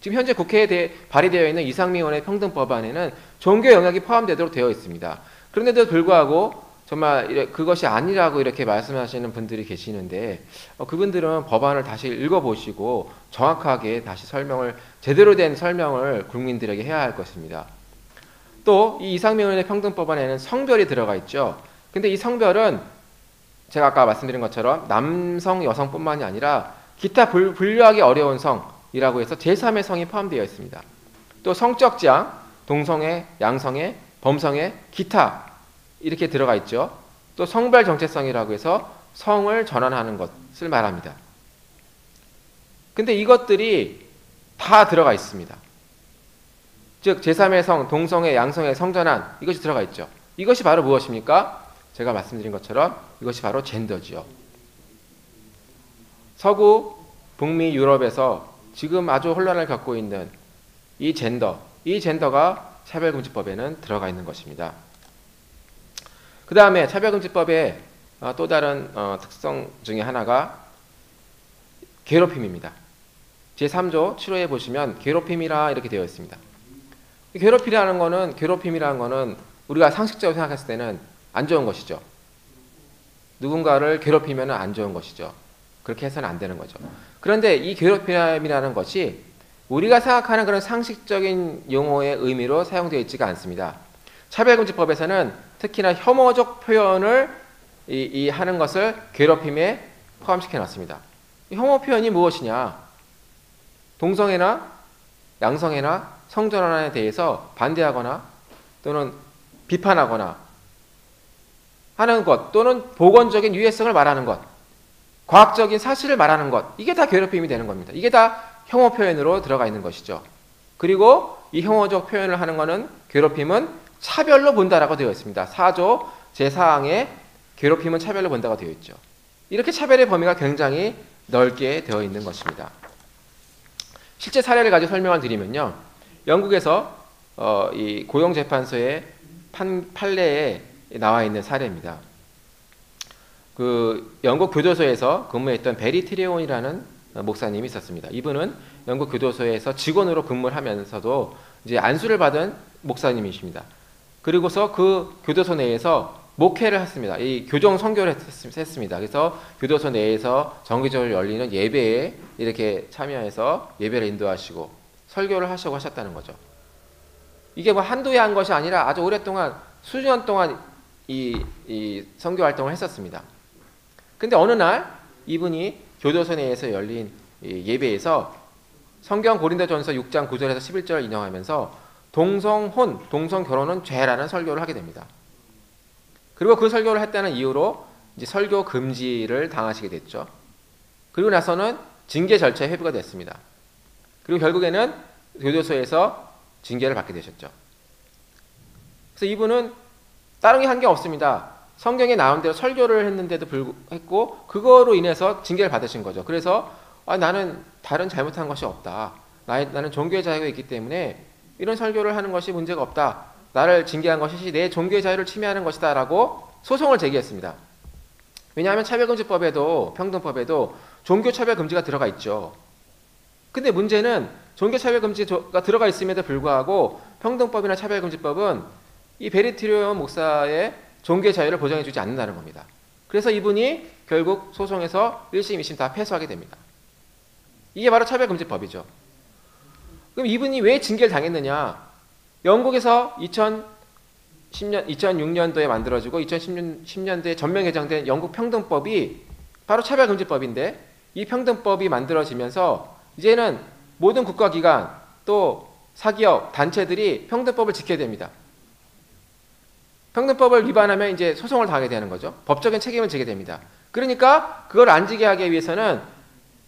지금 현재 국회에 발의되어 있는 이상민 의원의 평등법안에는 종교 영역이 포함되도록 되어 있습니다. 그런데도 불구하고 정말 그것이 아니라고 이렇게 말씀하시는 분들이 계시는데 그분들은 법안을 다시 읽어보시고 정확하게 다시 제대로 된 설명을 국민들에게 해야 할 것입니다. 또 이 이상민 의원의 평등법안에는 성별이 들어가 있죠. 근데 이 성별은 제가 아까 말씀드린 것처럼 남성, 여성뿐만이 아니라 기타 분류하기 어려운 성이라고 해서 제3의 성이 포함되어 있습니다. 또 성적 지향, 동성애, 양성애, 범성애, 기타 이렇게 들어가 있죠. 또 성별 정체성이라고 해서 성을 전환하는 것을 말합니다. 근데 이것들이 다 들어가 있습니다. 즉 제3의 성, 동성애, 양성애, 성전환 이것이 들어가 있죠. 이것이 바로 무엇입니까? 제가 말씀드린 것처럼 이것이 바로 젠더지요. 서구, 북미, 유럽에서 지금 아주 혼란을 겪고 있는 이 젠더가 차별금지법에는 들어가 있는 것입니다. 그 다음에 차별금지법의 또 다른 특성 중에 하나가 괴롭힘입니다. 제3조 7호에 보시면 괴롭힘이라 이렇게 되어 있습니다. 괴롭힘이라는 거는 우리가 상식적으로 생각했을 때는 안 좋은 것이죠. 누군가를 괴롭히면 안 좋은 것이죠. 그렇게 해서는 안 되는 거죠. 그런데 이 괴롭힘이라는 것이 우리가 생각하는 그런 상식적인 용어의 의미로 사용되어 있지가 않습니다. 차별금지법에서는 특히나 혐오적 표현을 하는 것을 괴롭힘에 포함시켜 놨습니다. 혐오 표현이 무엇이냐? 동성애나 양성애나 성전환에 대해서 반대하거나 또는 비판하거나 하는 것, 또는 복원적인 유해성을 말하는 것, 과학적인 사실을 말하는 것, 이게 다 괴롭힘이 되는 겁니다. 이게 다 혐오 표현으로 들어가 있는 것이죠. 그리고 이 혐오적 표현을 하는 것은 괴롭힘은 차별로 본다라고 되어 있습니다. 4조 제4항에 괴롭힘은 차별로 본다고 되어 있죠. 이렇게 차별의 범위가 굉장히 넓게 되어 있는 것입니다. 실제 사례를 가지고 설명을 드리면요. 영국에서 이 고용재판소의 판례에 나와 있는 사례입니다. 그 영국 교도소에서 근무했던 베리 트레온이라는 목사님이 있었습니다. 이분은 영국 교도소에서 직원으로 근무를 하면서도 이제 안수를 받은 목사님이십니다. 그리고서 그 교도소 내에서 목회를 했습니다. 이 교정 선교를 했습니다. 그래서 교도소 내에서 정기적으로 열리는 예배에 이렇게 참여해서 예배를 인도하시고 설교를 하시고 하셨다는 거죠. 이게 뭐 한두 해 한 것이 아니라 아주 오랫동안 수년 동안 이 선교 활동을 했었습니다. 근데 어느 날 이분이 교도소 내에서 열린 예배에서 성경 고린도전서 6장 9절에서 11절을 인용하면서 동성혼, 동성결혼은 죄라는 설교를 하게 됩니다. 그리고 그 설교를 했다는 이유로 이제 설교 금지를 당하시게 됐죠. 그리고 나서는 징계 절차에 회부가 됐습니다. 그리고 결국에는 교도소에서 징계를 받게 되셨죠. 그래서 이분은 다른 게 한 게 없습니다. 성경에 나온 대로 설교를 했는데도 불구하고 그거로 인해서 징계를 받으신 거죠. 그래서 나는 다른 잘못한 것이 없다. 나는 종교의 자유가 있기 때문에 이런 설교를 하는 것이 문제가 없다. 나를 징계한 것이 내 종교의 자유를 침해하는 것이다 라고 소송을 제기했습니다. 왜냐하면 차별금지법에도 평등법에도 종교차별금지가 들어가 있죠. 근데 문제는 종교차별금지가 들어가 있음에도 불구하고 평등법이나 차별금지법은 이 베리트리온 목사의 종교의 자유를 보장해주지 않는다는 겁니다. 그래서 이분이 결국 소송에서 1심, 2심 다 패소하게 됩니다. 이게 바로 차별금지법이죠. 그럼 이분이 왜 징계를 당했느냐? 영국에서 2006년도에 만들어지고 2010년도에 전면 개정된 영국 평등법이 바로 차별금지법인데 이 평등법이 만들어지면서 이제는 모든 국가기관 또 사기업, 단체들이 평등법을 지켜야 됩니다. 평등법을 위반하면 이제 소송을 당하게 되는 거죠. 법적인 책임을 지게 됩니다. 그러니까 그걸 안 지게 하기 위해서는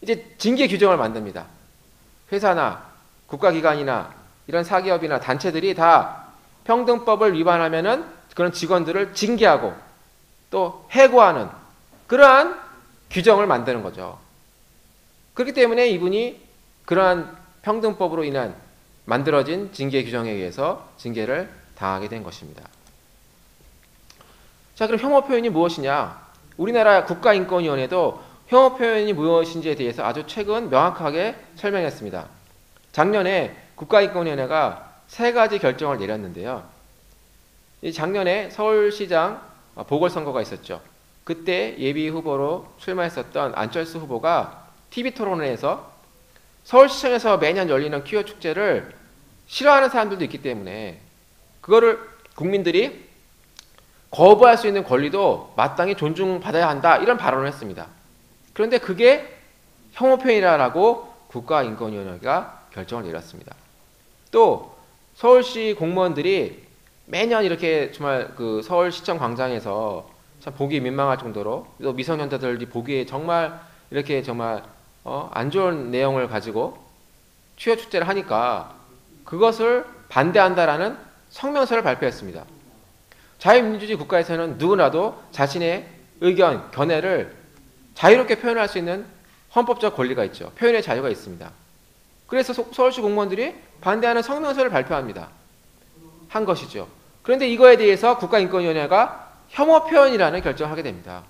이제 징계 규정을 만듭니다. 회사나 국가기관이나 이런 사기업이나 단체들이 다 평등법을 위반하면은 그런 직원들을 징계하고 또 해고하는 그러한 규정을 만드는 거죠. 그렇기 때문에 이분이 그러한 평등법으로 인한 만들어진 징계 규정에 의해서 징계를 당하게 된 것입니다. 자, 그럼 혐오 표현이 무엇이냐? 우리나라 국가인권위원회도 혐오 표현이 무엇인지에 대해서 아주 최근 명확하게 설명했습니다. 작년에 국가인권위원회가 3가지 결정을 내렸는데요. 작년에 서울시장 보궐선거가 있었죠. 그때 예비 후보로 출마했었던 안철수 후보가 TV토론회에서 서울시청에서 매년 열리는 퀴어 축제를 싫어하는 사람들도 있기 때문에 그거를 국민들이 거부할 수 있는 권리도 마땅히 존중받아야 한다 이런 발언을 했습니다. 그런데 그게 혐오 표현이라고 국가인권위원회가 결정을 내렸습니다. 또 서울시 공무원들이 매년 이렇게 정말 그 서울시청 광장에서 참 보기 민망할 정도로 또 미성년자들이 보기에 정말 이렇게 정말 안 좋은 내용을 가지고 취업 축제를 하니까 그것을 반대한다라는 성명서를 발표했습니다. 자유민주주의 국가에서는 누구나도 자신의 의견, 견해를 자유롭게 표현할 수 있는 헌법적 권리가 있죠. 표현의 자유가 있습니다. 그래서 서울시 공무원들이 반대하는 성명서를 발표합니다. 한 것이죠. 그런데 이거에 대해서 국가인권위원회가 혐오 표현이라는 결정을 하게 됩니다.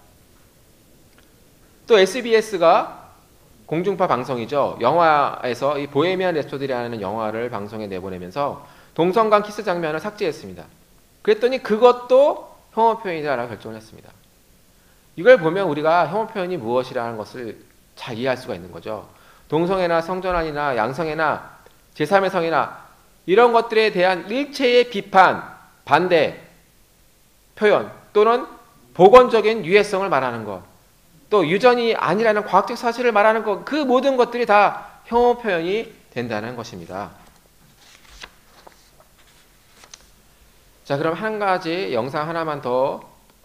또 SBS가 공중파 방송이죠. 영화에서 이 보헤미안 랩소디라는 영화를 방송에 내보내면서 동성 간 키스 장면을 삭제했습니다. 그랬더니 그것도 혐오 표현이라고 결정을 했습니다. 이걸 보면 우리가 혐오 표현이 무엇이라는 것을 잘 이해할 수가 있는 거죠. 동성애나 성전환이나 양성애나 제3의 성이나 이런 것들에 대한 일체의 비판, 반대, 표현 또는 복원적인 유해성을 말하는 것, 또 유전이 아니라는 과학적 사실을 말하는 것, 그 모든 것들이 다 혐오 표현이 된다는 것입니다. 자, 그럼 한 가지 영상 하나만 더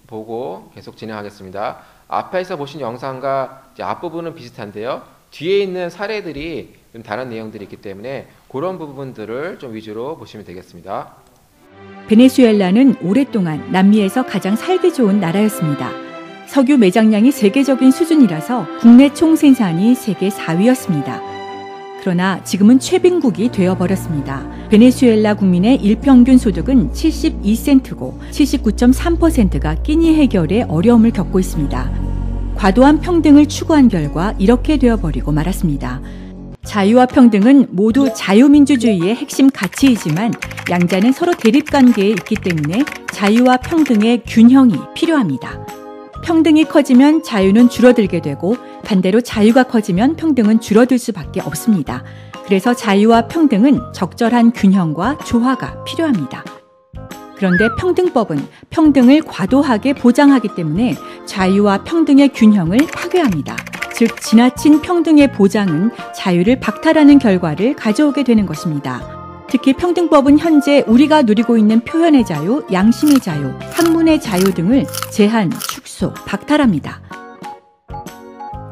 보고 계속 진행하겠습니다. 앞에서 보신 영상과 이제 앞부분은 비슷한데요. 뒤에 있는 사례들이 좀 다른 내용들이 있기 때문에 그런 부분들을 좀 위주로 보시면 되겠습니다. 베네수엘라는 오랫동안 남미에서 가장 살기 좋은 나라였습니다. 석유 매장량이 세계적인 수준이라서 국내 총생산이 세계 4위였습니다. 그러나 지금은 최빈국이 되어버렸습니다. 베네수엘라 국민의 일평균 소득은 72센트고 79.3%가 끼니 해결에 어려움을 겪고 있습니다. 과도한 평등을 추구한 결과 이렇게 되어버리고 말았습니다. 자유와 평등은 모두 자유민주주의의 핵심 가치이지만 양자는 서로 대립관계에 있기 때문에 자유와 평등의 균형이 필요합니다. 평등이 커지면 자유는 줄어들게 되고 반대로 자유가 커지면 평등은 줄어들 수밖에 없습니다. 그래서 자유와 평등은 적절한 균형과 조화가 필요합니다. 그런데 평등법은 평등을 과도하게 보장하기 때문에 자유와 평등의 균형을 파괴합니다. 즉, 지나친 평등의 보장은 자유를 박탈하는 결과를 가져오게 되는 것입니다. 특히 평등법은 현재 우리가 누리고 있는 표현의 자유, 양심의 자유, 학문의 자유 등을 제한, 축소, 박탈합니다.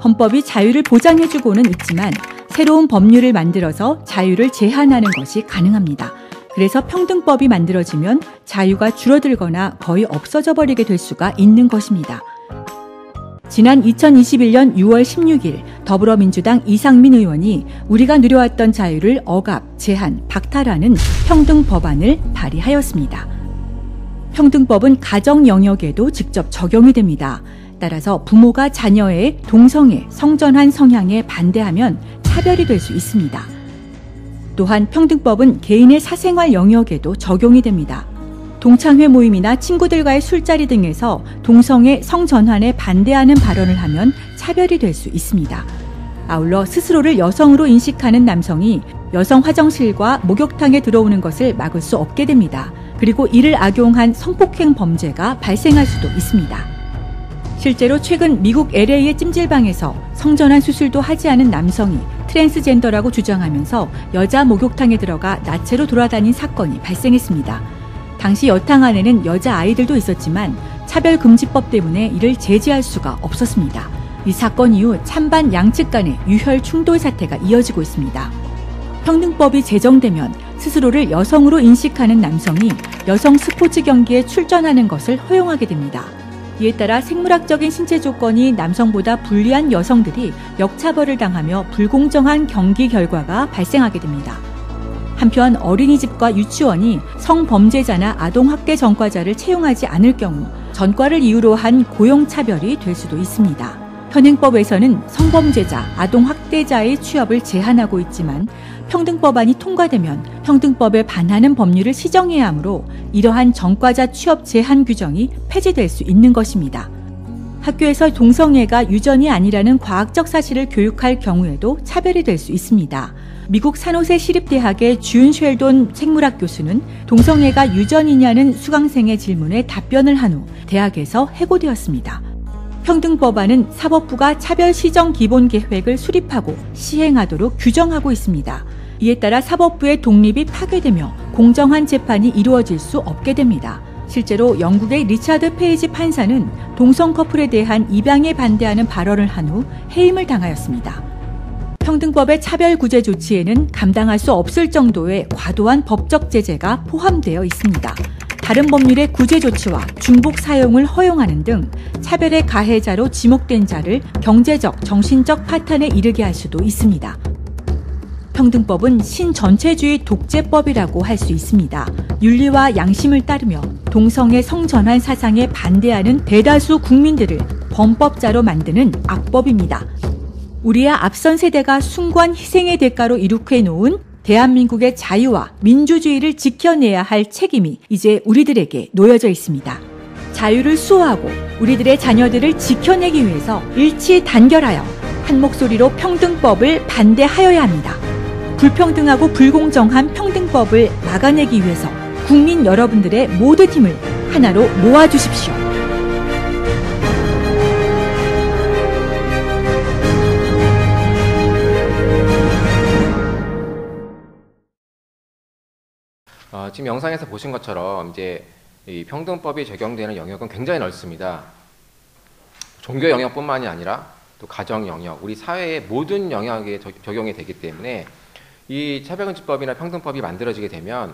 헌법이 자유를 보장해주고는 있지만 새로운 법률을 만들어서 자유를 제한하는 것이 가능합니다. 그래서 평등법이 만들어지면 자유가 줄어들거나 거의 없어져 버리게 될 수가 있는 것입니다. 지난 2021년 6월 16일 더불어민주당 이상민 의원이 우리가 누려왔던 자유를 억압, 제한, 박탈하는 평등법안을 발의하였습니다. 평등법은 가정 영역에도 직접 적용이 됩니다. 따라서 부모가 자녀의 동성애, 성전환 성향에 반대하면 차별이 될 수 있습니다. 또한 평등법은 개인의 사생활 영역에도 적용이 됩니다. 동창회 모임이나 친구들과의 술자리 등에서 동성애 성전환에 반대하는 발언을 하면 차별이 될 수 있습니다. 아울러 스스로를 여성으로 인식하는 남성이 여성 화장실과 목욕탕에 들어오는 것을 막을 수 없게 됩니다. 그리고 이를 악용한 성폭행 범죄가 발생할 수도 있습니다. 실제로 최근 미국 LA의 찜질방에서 성전환 수술도 하지 않은 남성이 트랜스젠더라고 주장하면서 여자 목욕탕에 들어가 나체로 돌아다닌 사건이 발생했습니다. 당시 여탕 안에는 여자 아이들도 있었지만 차별금지법 때문에 이를 제지할 수가 없었습니다. 이 사건 이후 찬반 양측 간의 유혈 충돌 사태가 이어지고 있습니다. 평등법이 제정되면 스스로를 여성으로 인식하는 남성이 여성 스포츠 경기에 출전하는 것을 허용하게 됩니다. 이에 따라 생물학적인 신체 조건이 남성보다 불리한 여성들이 역차별을 당하며 불공정한 경기 결과가 발생하게 됩니다. 한편 어린이집과 유치원이 성범죄자나 아동학대 전과자를 채용하지 않을 경우 전과를 이유로 한 고용차별이 될 수도 있습니다. 현행법에서는 성범죄자, 아동학대자의 취업을 제한하고 있지만 평등법안이 통과되면 평등법에 반하는 법률을 시정해야 하므로 이러한 전과자 취업 제한 규정이 폐지될 수 있는 것입니다. 학교에서 동성애가 유전이 아니라는 과학적 사실을 교육할 경우에도 차별이 될 수 있습니다. 미국 산호세 시립대학의 준 쉘돈 생물학 교수는 동성애가 유전이냐는 수강생의 질문에 답변을 한 후 대학에서 해고되었습니다. 평등법안은 사법부가 차별 시정 기본 계획을 수립하고 시행하도록 규정하고 있습니다. 이에 따라 사법부의 독립이 파괴되며 공정한 재판이 이루어질 수 없게 됩니다. 실제로 영국의 리차드 페이지 판사는 동성 커플에 대한 입양에 반대하는 발언을 한 후 해임을 당하였습니다. 평등법의 차별구제 조치에는 감당할 수 없을 정도의 과도한 법적 제재가 포함되어 있습니다. 다른 법률의 구제 조치와 중복 사용을 허용하는 등 차별의 가해자로 지목된 자를 경제적, 정신적 파탄에 이르게 할 수도 있습니다. 평등법은 신전체주의 독재법이라고 할 수 있습니다. 윤리와 양심을 따르며 동성애 성전환 사상에 반대하는 대다수 국민들을 범법자로 만드는 악법입니다. 우리야 앞선 세대가 숭고한 희생의 대가로 이룩해 놓은 대한민국의 자유와 민주주의를 지켜내야 할 책임이 이제 우리들에게 놓여져 있습니다. 자유를 수호하고 우리들의 자녀들을 지켜내기 위해서 일치 단결하여 한 목소리로 평등법을 반대하여야 합니다. 불평등하고 불공정한 평등법을 막아내기 위해서 국민 여러분들의 모든 힘을 하나로 모아주십시오. 지금 영상에서 보신 것처럼 이제 이 평등법이 적용되는 영역은 굉장히 넓습니다. 종교 영역뿐만이 아니라 또 가정 영역, 우리 사회의 모든 영역에 적용이 되기 때문에 이 차별금지법이나 평등법이 만들어지게 되면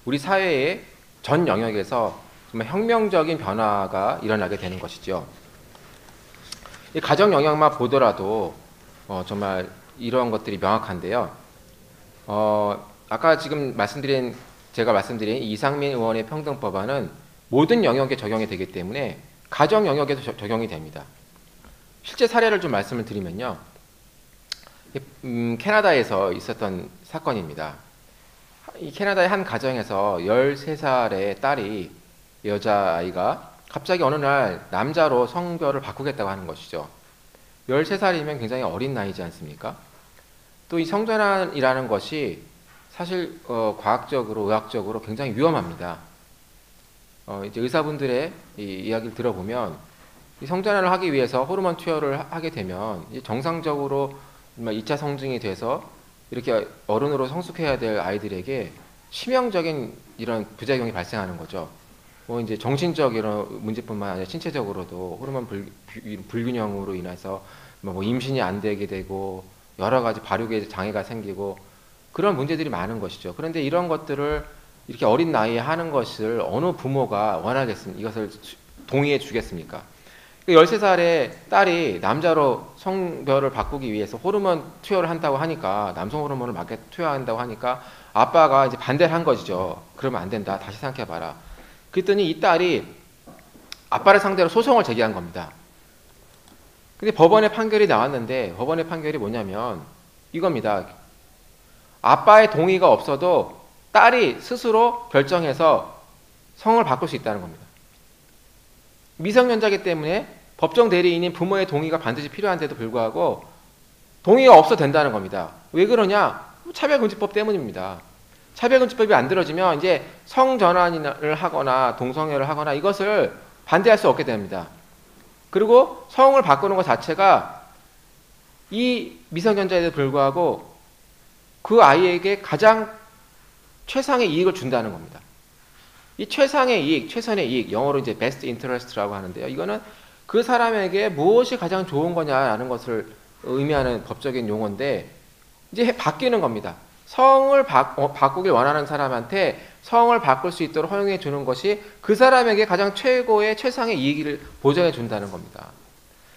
우리 사회의 전 영역에서 정말 혁명적인 변화가 일어나게 되는 것이죠. 이 가정 영역만 보더라도 정말 이런 것들이 명확한데요. 아까 지금 제가 말씀드린 이상민 의원의 평등법안은 모든 영역에 적용이 되기 때문에 가정 영역에도 적용이 됩니다. 실제 사례를 좀 말씀을 드리면요. 캐나다에서 있었던 사건입니다. 이 캐나다의 한 가정에서 13살의 딸이, 여자아이가 갑자기 어느 날 남자로 성별을 바꾸겠다고 하는 것이죠. 13살이면 굉장히 어린 나이지 않습니까? 또 이 성전환이라는 것이 사실 과학적으로, 의학적으로 굉장히 위험합니다. 이제 의사분들의 이야기를 들어보면 이 성전환을 하기 위해서 호르몬 투여를 하게 되면 정상적으로 2차 성징이 돼서 이렇게 어른으로 성숙해야 될 아이들에게 치명적인 이런 부작용이 발생하는 거죠. 이제 정신적 이런 문제뿐만 아니라 신체적으로도 호르몬 불균형으로 인해서 임신이 안 되게 되고 여러 가지 발육에 장애가 생기고 그런 문제들이 많은 것이죠. 그런데 이런 것들을 이렇게 어린 나이에 하는 것을 어느 부모가 원하겠습니까? 이것을 동의해 주겠습니까? 13살의 딸이 남자로 성별을 바꾸기 위해서 호르몬 투여를 한다고 하니까, 남성 호르몬을 맞게 투여한다고 하니까 아빠가 이제 반대를 한 것이죠. 그러면 안 된다. 다시 생각해봐라. 그랬더니 이 딸이 아빠를 상대로 소송을 제기한 겁니다. 근데 법원의 판결이 나왔는데, 법원의 판결이 뭐냐면 이겁니다. 아빠의 동의가 없어도 딸이 스스로 결정해서 성을 바꿀 수 있다는 겁니다. 미성년자이기 때문에 법정 대리인인 부모의 동의가 반드시 필요한데도 불구하고 동의가 없어도 된다는 겁니다. 왜 그러냐? 차별금지법 때문입니다. 차별금지법이 안 들어지면 이제 성전환을 하거나 동성애를 하거나 이것을 반대할 수 없게 됩니다. 그리고 성을 바꾸는 것 자체가 이 미성년자에도 불구하고 그 아이에게 가장 최상의 이익을 준다는 겁니다. 이 최상의 이익, 최선의 이익, 영어로 이제 best interest라고 하는데요. 이거는 그 사람에게 무엇이 가장 좋은 거냐라는 것을 의미하는 법적인 용어인데 이제 바뀌는 겁니다. 성을 바꾸길 원하는 사람한테 성을 바꿀 수 있도록 허용해 주는 것이 그 사람에게 가장 최고의 최상의 이익을 보장해 준다는 겁니다.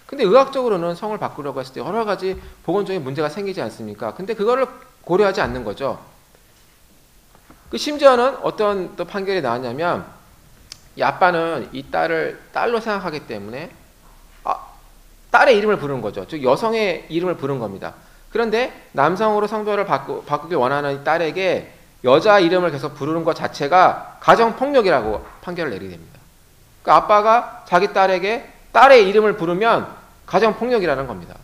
근데 의학적으로는 성을 바꾸려고 했을 때 여러 가지 보건적인 문제가 생기지 않습니까? 근데 그거를 고려하지 않는 거죠. 심지어는 어떤 또 판결이 나왔냐면 이 아빠는 이 딸을 딸로 생각하기 때문에 딸의 이름을 부르는 거죠. 즉 여성의 이름을 부른 겁니다. 그런데 남성으로 성별을 바꾸길 원하는 딸에게 여자 이름을 계속 부르는 것 자체가 가정폭력이라고 판결을 내리게 됩니다. 그러니까 아빠가 자기 딸에게 딸의 이름을 부르면 가정폭력이라는 겁니다.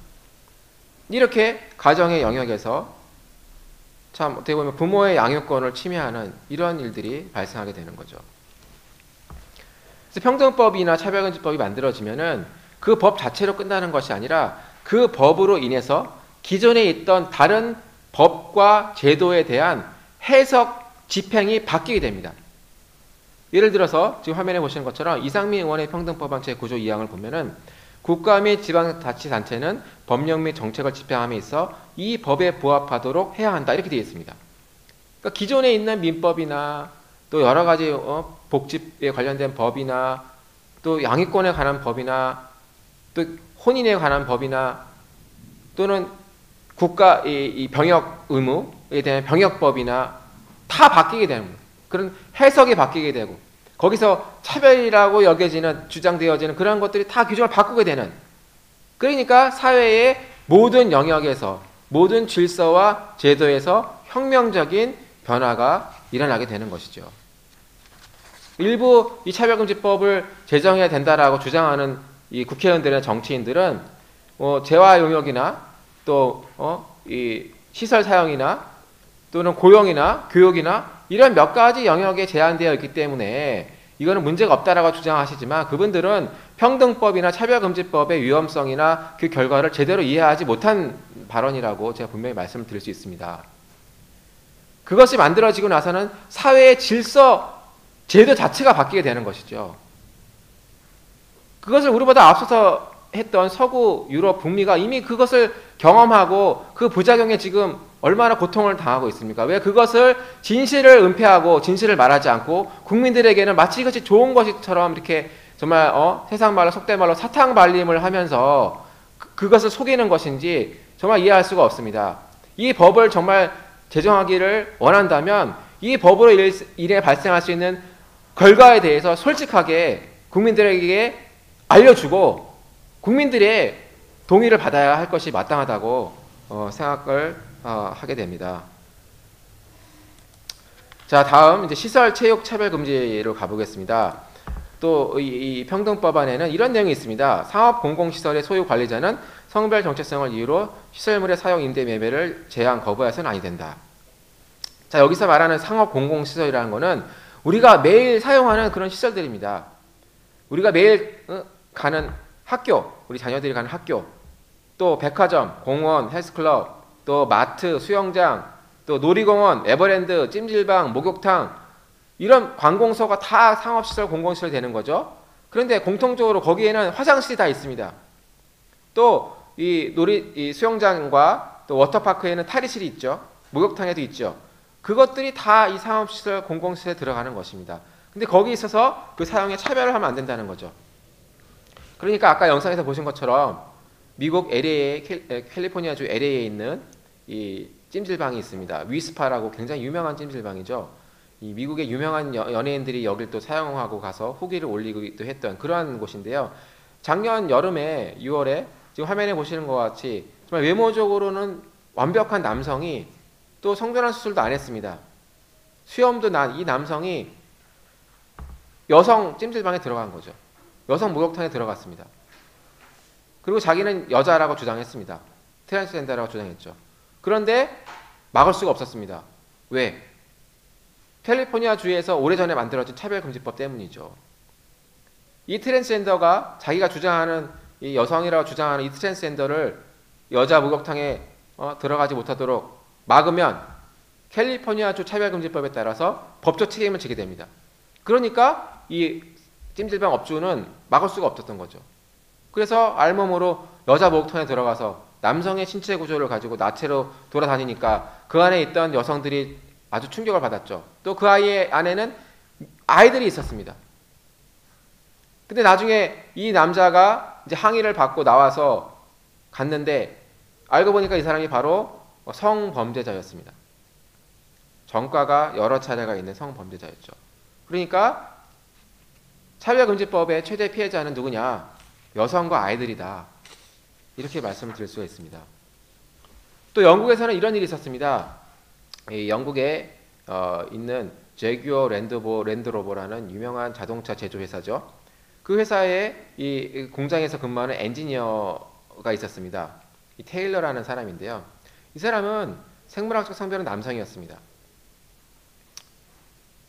이렇게 가정의 영역에서 참 어떻게 보면 부모의 양육권을 침해하는 이런 일들이 발생하게 되는 거죠. 그래서 평등법이나 차별금지법이 만들어지면은 그 법 자체로 끝나는 것이 아니라 그 법으로 인해서 기존에 있던 다른 법과 제도에 대한 해석, 집행이 바뀌게 됩니다. 예를 들어서 지금 화면에 보시는 것처럼 이상민 의원의 평등법안 제9조 2항을 보면은 국가 및 지방자치단체는 법령 및 정책을 집행함에 있어 이 법에 부합하도록 해야 한다. 이렇게 되어 있습니다. 그러니까 기존에 있는 민법이나 또 여러 가지 복지에 관련된 법이나 또 양육권에 관한 법이나 또 혼인에 관한 법이나 또는 국가 이 병역 의무에 대한 병역법이나 다 바뀌게 되는 거예요. 그런 해석이 바뀌게 되고 거기서 차별이라고 여겨지는 주장되어지는 그런 것들이 다 규정을 바꾸게 되는, 그러니까 사회의 모든 영역에서 모든 질서와 제도에서 혁명적인 변화가 일어나게 되는 것이죠. 일부 이 차별금지법을 제정해야 된다라고 주장하는 이 국회의원들이나 정치인들은 재화 용역이나 또 이 시설 사용이나 또는 고용이나 교육이나 이런 몇 가지 영역에 제한되어 있기 때문에 이거는 문제가 없다라고 주장하시지만 그분들은 평등법이나 차별금지법의 위험성이나 그 결과를 제대로 이해하지 못한 발언이라고 제가 분명히 말씀을 드릴 수 있습니다. 그것이 만들어지고 나서는 사회의 질서, 제도 자체가 바뀌게 되는 것이죠. 그것을 우리보다 앞서서 했던 서구 유럽 북미가 이미 그것을 경험하고 그 부작용에 지금 얼마나 고통을 당하고 있습니까? 왜 그것을 진실을 은폐하고 진실을 말하지 않고 국민들에게는 마치 이것이 좋은 것처럼 이렇게 정말 세상 말로 속된 말로 사탕 발림을 하면서 그것을 속이는 것인지 정말 이해할 수가 없습니다. 이 법을 정말 제정하기를 원한다면 이 법으로 인해 발생할 수 있는 결과에 대해서 솔직하게 국민들에게 알려주고 국민들의 동의를 받아야 할 것이 마땅하다고 생각을 하게 됩니다. 자, 다음 이제 시설 체육 차별 금지로 가보겠습니다. 또 이 평등법 안에는 이런 내용이 있습니다. 상업 공공시설의 소유 관리자는 성별 정체성을 이유로 시설물의 사용 임대 매매를 제한 거부해서는 아니 된다. 자, 여기서 말하는 상업 공공시설이라는 것은 우리가 매일 사용하는 그런 시설들입니다. 우리가 매일 가는 학교, 우리 자녀들이 가는 학교, 또 백화점, 공원, 헬스클럽, 또 마트, 수영장, 또 놀이공원, 에버랜드, 찜질방, 목욕탕, 이런 관공서가 다 상업시설, 공공시설이 되는 거죠. 그런데 공통적으로 거기에는 화장실이 다 있습니다. 또 이 수영장과 또 워터파크에는 탈의실이 있죠. 목욕탕에도 있죠. 그것들이 다 이 상업시설, 공공시설에 들어가는 것입니다. 근데 거기에 있어서 그 사용에 차별을 하면 안 된다는 거죠. 그러니까 아까 영상에서 보신 것처럼 미국 LA에 캘리포니아주 LA에 있는 이 찜질방이 있습니다. 위스파라고 굉장히 유명한 찜질방이죠. 이 미국의 유명한 연예인들이 여길 또 사용하고 가서 후기를 올리기도 했던 그러한 곳인데요. 작년 여름에 6월에 지금 화면에 보시는 것 같이 정말 외모적으로는 완벽한 남성이 또 성전환 수술도 안 했습니다. 수염도 난 이 남성이 여성 찜질방에 들어간 거죠. 여성 목욕탕에 들어갔습니다. 그리고 자기는 여자라고 주장했습니다. 트랜스젠더라고 주장했죠. 그런데 막을 수가 없었습니다. 왜? 캘리포니아 주에서 오래전에 만들어진 차별금지법 때문이죠. 이 트랜스젠더가 자기가 주장하는 이 여성이라고 주장하는 이 트랜스젠더를 여자 목욕탕에 들어가지 못하도록 막으면 캘리포니아주 차별금지법에 따라서 법적 책임을 지게 됩니다. 그러니까 이 찜질방 업주는 막을 수가 없었던 거죠. 그래서 알몸으로 여자 목욕탕에 들어가서 남성의 신체 구조를 가지고 나체로 돌아다니니까 그 안에 있던 여성들이 아주 충격을 받았죠. 또 그 아이의 안에는 아이들이 있었습니다. 근데 나중에 이 남자가 이제 항의를 받고 나와서 갔는데 알고 보니까 이 사람이 바로 성범죄자였습니다. 전과가 여러 차례가 있는 성범죄자였죠. 그러니까 차별금지법의 최대 피해자는 누구냐? 여성과 아이들이다. 이렇게 말씀을 드릴 수가 있습니다. 또 영국에서는 이런 일이 있었습니다. 이 영국에 있는 제규어 랜드로버라는 유명한 자동차 제조 회사죠. 그 회사에 이 공장에서 근무하는 엔지니어가 있었습니다. 이 테일러라는 사람인데요. 이 사람은 생물학적 성별은 남성이었습니다.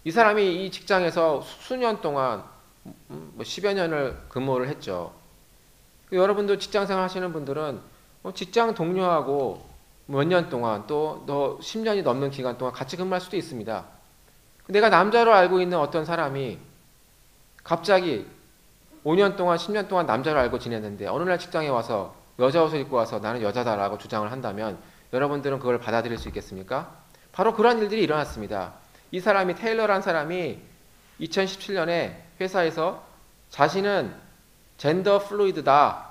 이 사람이 이 직장에서 수년 동안 10여 년을 근무를 했죠. 여러분도 직장생활 하시는 분들은 직장 동료하고 몇 년 동안 또 10년이 넘는 기간 동안 같이 근무할 수도 있습니다. 내가 남자로 알고 있는 어떤 사람이 갑자기 5년 동안 10년 동안 남자로 알고 지냈는데 어느 날 직장에 와서 여자 옷을 입고 와서 나는 여자다라고 주장을 한다면 여러분들은 그걸 받아들일 수 있겠습니까? 바로 그런 일들이 일어났습니다. 이 사람이 테일러라는 사람이 2017년에 회사에서 자신은 젠더 플루이드다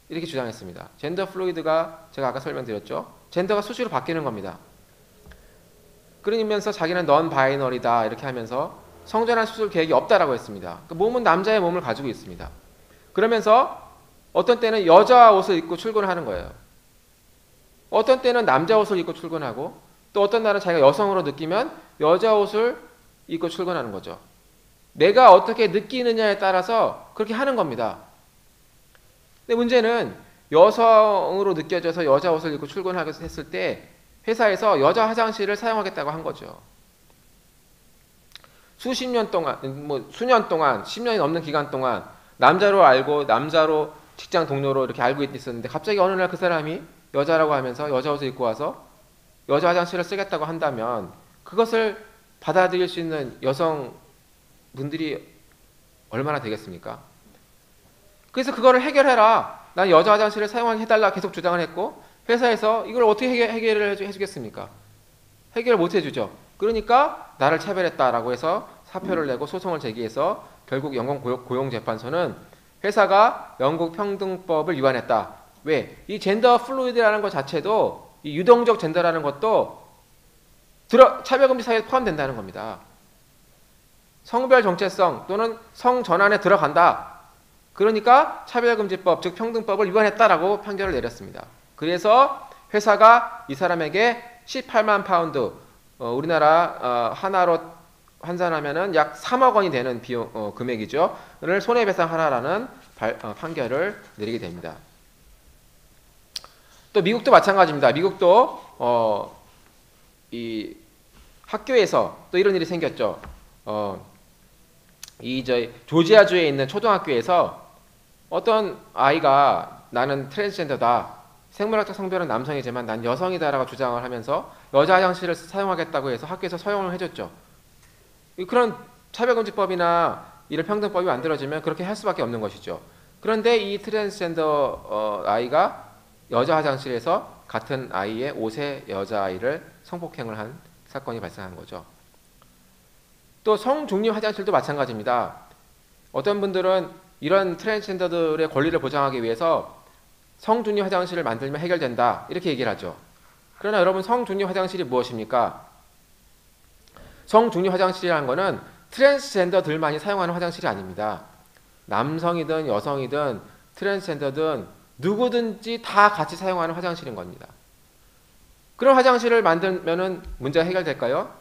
이렇게 주장했습니다. 젠더 플루이드가 제가 아까 설명드렸죠. 젠더가 수시로 바뀌는 겁니다. 그러면서 자기는 넌 바이너리다 이렇게 하면서 성전환 수술 계획이 없다라고 했습니다. 그 몸은 남자의 몸을 가지고 있습니다. 그러면서 어떤 때는 여자 옷을 입고 출근을 하는 거예요. 어떤 때는 남자 옷을 입고 출근하고 또 어떤 날은 자기가 여성으로 느끼면 여자 옷을 입고 출근하는 거죠. 내가 어떻게 느끼느냐에 따라서 그렇게 하는 겁니다. 근데 문제는 여성으로 느껴져서 여자 옷을 입고 출근하게 했을 때 회사에서 여자 화장실을 사용하겠다고 한 거죠. 수십 년 동안, 수년 동안, 10년이 넘는 기간 동안 남자로 알고 남자로 직장 동료로 이렇게 알고 있었는데 갑자기 어느 날 그 사람이 여자라고 하면서 여자 옷을 입고 와서 여자 화장실을 쓰겠다고 한다면 그것을 받아들일 수 있는 여성분들이 얼마나 되겠습니까? 그래서 그거를 해결해라. 난 여자 화장실을 사용하게 해달라 계속 주장을 했고 회사에서 이걸 어떻게 해결을 해주겠습니까? 해결을 못 해주죠. 그러니까 나를 차별했다라고 해서 사표를 내고 소송을 제기해서 결국 영국 고용재판소는 회사가 영국 평등법을 위반했다. 왜? 이 젠더 플루이드라는 것 자체도 이 유동적 젠더라는 것도 차별금지 사유에 포함된다는 겁니다. 성별 정체성 또는 성전환에 들어간다. 그러니까 차별금지법 즉 평등법을 위반했다라고 판결을 내렸습니다. 그래서 회사가 이 사람에게 18만 파운드 우리나라 하나로 환산하면은 약 3억 원이 되는 금액이죠. 를 손해배상하라라는 판결을 내리게 됩니다. 또 미국도 마찬가지입니다. 미국도 이 학교에서 또 이런 일이 생겼죠. 조지아주에 있는 초등학교에서 어떤 아이가 나는 트랜스젠더다. 생물학적 성별은 남성이지만 난 여성이다라고 주장을 하면서 여자 화장실을 사용하겠다고 해서 학교에서 서용을 해줬죠. 그런 차별금지법이나 이런 평등법이 만들어지면 그렇게 할 수밖에 없는 것이죠. 그런데 이 트랜스젠더 아이가 여자 화장실에서 같은 아이의 5세 여자아이를 성폭행을 한 사건이 발생한 거죠. 또 성중립 화장실도 마찬가지입니다. 어떤 분들은 이런 트랜스젠더들의 권리를 보장하기 위해서 성중립 화장실을 만들면 해결된다 이렇게 얘기를 하죠. 그러나 여러분 성중립 화장실이 무엇입니까? 성중립 화장실이라는 것은 트랜스젠더들만이 사용하는 화장실이 아닙니다. 남성이든 여성이든 트랜스젠더든 누구든지 다 같이 사용하는 화장실인 겁니다. 그런 화장실을 만들면 문제가 해결될까요?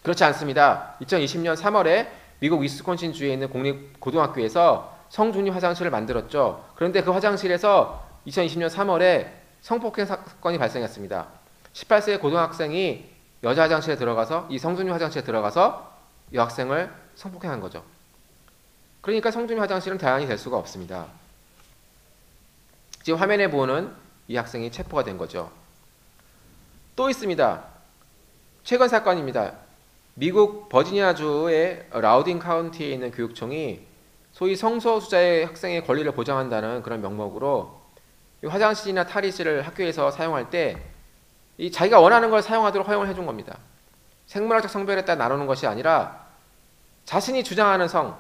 그렇지 않습니다. 2020년 3월에 미국 위스콘신 주에 있는 공립고등학교에서 성중립 화장실을 만들었죠. 그런데 그 화장실에서 2020년 3월에 성폭행 사건이 발생했습니다. 18세의 고등학생이 여자 화장실에 들어가서 이 성중립 화장실에 들어가서 여학생을 성폭행한 거죠. 그러니까 성중립 화장실은 대안이 될 수가 없습니다. 지금 화면에 보는 이 학생이 체포가 된 거죠. 또 있습니다. 최근 사건입니다. 미국 버지니아주의 라우딩 카운티에 있는 교육청이 소위 성소수자의 학생의 권리를 보장한다는 그런 명목으로 이 화장실이나 탈의실을 학교에서 사용할 때 이 자기가 원하는 걸 사용하도록 허용을 해준 겁니다. 생물학적 성별에 따라 나누는 것이 아니라 자신이 주장하는 성,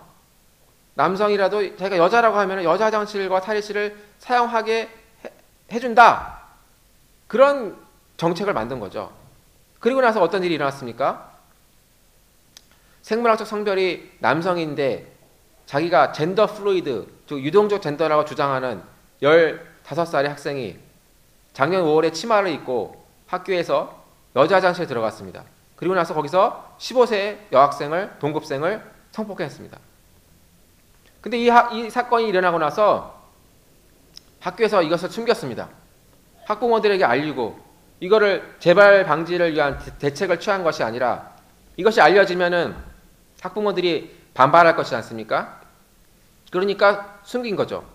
남성이라도 자기가 여자라고 하면 여자 화장실과 탈의실을 사용하게 해준다. 그런 정책을 만든 거죠. 그리고 나서 어떤 일이 일어났습니까? 생물학적 성별이 남성인데 자기가 젠더 플루이드, 즉 유동적 젠더라고 주장하는 15살의 학생이 작년 5월에 치마를 입고 학교에서 여자 화장실에 들어갔습니다. 그리고 나서 거기서 15세 여학생을, 동급생을 성폭행했습니다. 근데 이 사건이 일어나고 나서 학교에서 이것을 숨겼습니다. 학부모들에게 알리고 이거를 재발 방지를 위한 대책을 취한 것이 아니라 이것이 알려지면은 학부모들이 반발할 것이지 않습니까? 그러니까 숨긴 거죠.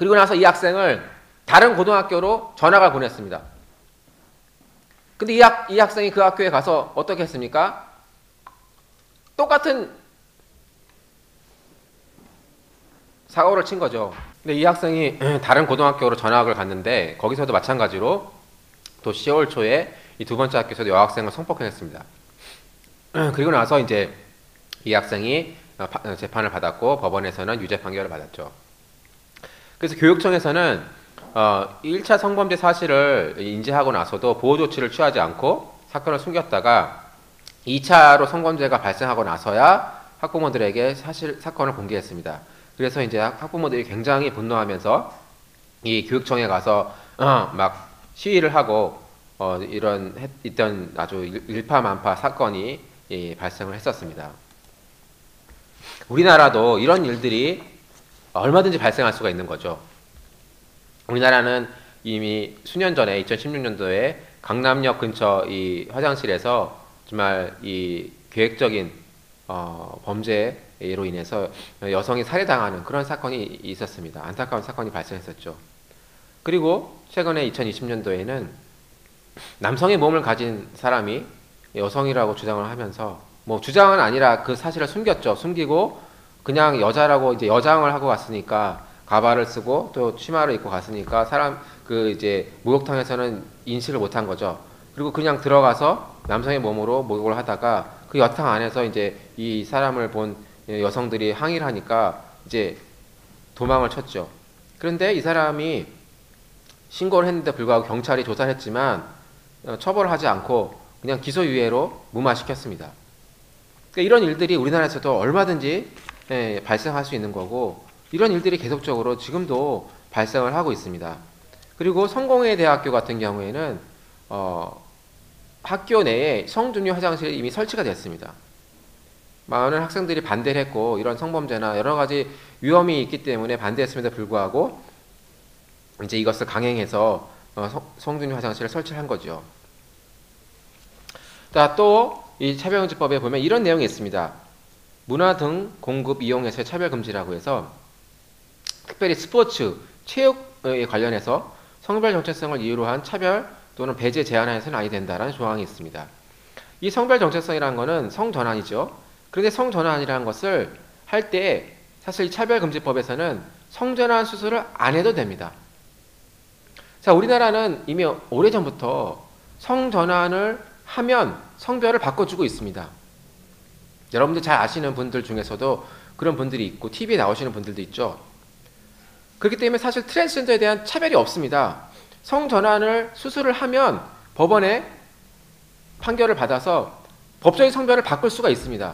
그리고 나서 이 학생을 다른 고등학교로 전학을 보냈습니다. 근데 이 학생이 그 학교에 가서 어떻게 했습니까? 똑같은 사고를 친 거죠. 근데 이 학생이 다른 고등학교로 전학을 갔는데 거기서도 마찬가지로 또 10월 초에 이 두 번째 학교에서도 여학생을 성폭행했습니다. 그리고 나서 이제 이 학생이 재판을 받았고 법원에서는 유죄 판결을 받았죠. 그래서 교육청에서는 1차 성범죄 사실을 인지하고 나서도 보호 조치를 취하지 않고 사건을 숨겼다가 2차로 성범죄가 발생하고 나서야 학부모들에게 사건을 공개했습니다. 그래서 이제 학부모들이 굉장히 분노하면서 이 교육청에 가서 막 시위를 하고 있던 아주 일파만파 사건이 발생을 했었습니다. 우리나라도 이런 일들이 얼마든지 발생할 수가 있는 거죠. 우리나라는 이미 수년 전에 2016년도에 강남역 근처 이 화장실에서 정말 이 계획적인 범죄로 인해서 여성이 살해당하는 그런 사건이 있었습니다. 안타까운 사건이 발생했었죠. 그리고 최근에 2020년도에는 남성의 몸을 가진 사람이 여성이라고 주장을 하면서 주장은 아니라 그 사실을 숨겼죠. 숨기고 그냥 여자라고 이제 여장을 하고 갔으니까 가발을 쓰고 또 치마를 입고 갔으니까 이제 목욕탕에서는 인식을 못한 거죠. 그리고 그냥 들어가서 남성의 몸으로 목욕을 하다가 그 여탕 안에서 이제 이 사람을 본 여성들이 항의를 하니까 이제 도망을 쳤죠. 그런데 이 사람이 신고를 했는데 불구하고 경찰이 조사를 했지만 처벌을 하지 않고 그냥 기소유예로 무마시켰습니다. 그러니까 이런 일들이 우리나라에서도 얼마든지 발생할 수 있는 거고 이런 일들이 계속적으로 지금도 발생을 하고 있습니다. 그리고 성공회 대학교 같은 경우에는 학교 내에 성중류 화장실이 이미 설치가 됐습니다. 많은 학생들이 반대를 했고 이런 성범죄나 여러 가지 위험이 있기 때문에 반대했음에도 불구하고 이제 이것을 강행해서 성중류 화장실을 설치한 거죠. 자, 또 이 차별금지법에 보면 이런 내용이 있습니다. 문화 등 공급 이용에서의 차별금지라고 해서 특별히 스포츠, 체육에 관련해서 성별 정체성을 이유로 한 차별 또는 배제 제한하여서는 아니 된다라는 조항이 있습니다. 이 성별 정체성이라는 것은 성전환이죠. 그런데 성전환이라는 것을 할 때 사실 이 차별금지법에서는 성전환 수술을 안 해도 됩니다. 자, 우리나라는 이미 오래전부터 성전환을 하면 성별을 바꿔주고 있습니다. 여러분들 잘 아시는 분들 중에서도 그런 분들이 있고 TV에 나오시는 분들도 있죠. 그렇기 때문에 사실 트랜스젠더에 대한 차별이 없습니다. 성전환을 수술을 하면 법원에 판결을 받아서 법적인 성별을 바꿀 수가 있습니다.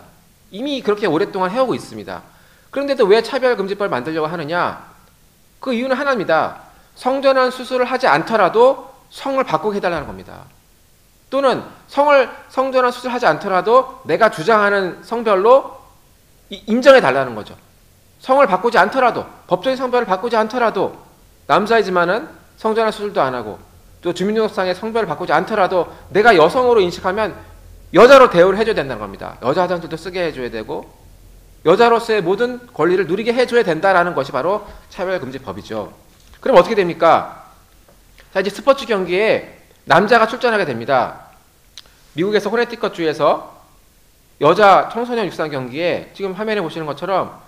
이미 그렇게 오랫동안 해오고 있습니다. 그런데도 왜 차별금지법을 만들려고 하느냐? 그 이유는 하나입니다. 성전환 수술을 하지 않더라도 성을 바꾸게 해달라는 겁니다. 또는 성전환 수술하지 않더라도 내가 주장하는 성별로 인정해 달라는 거죠. 성을 바꾸지 않더라도, 법적인 성별을 바꾸지 않더라도, 남자이지만은 성전환 수술도 안 하고 또 주민등록상의 성별을 바꾸지 않더라도 내가 여성으로 인식하면 여자로 대우를 해줘야 된다는 겁니다. 여자 화장실도 쓰게 해줘야 되고 여자로서의 모든 권리를 누리게 해줘야 된다라는 것이 바로 차별금지법이죠. 그럼 어떻게 됩니까? 자, 이제 스포츠 경기에 남자가 출전하게 됩니다. 미국에서 코네티컷주에서 여자 청소년 육상 경기에 지금 화면에 보시는 것처럼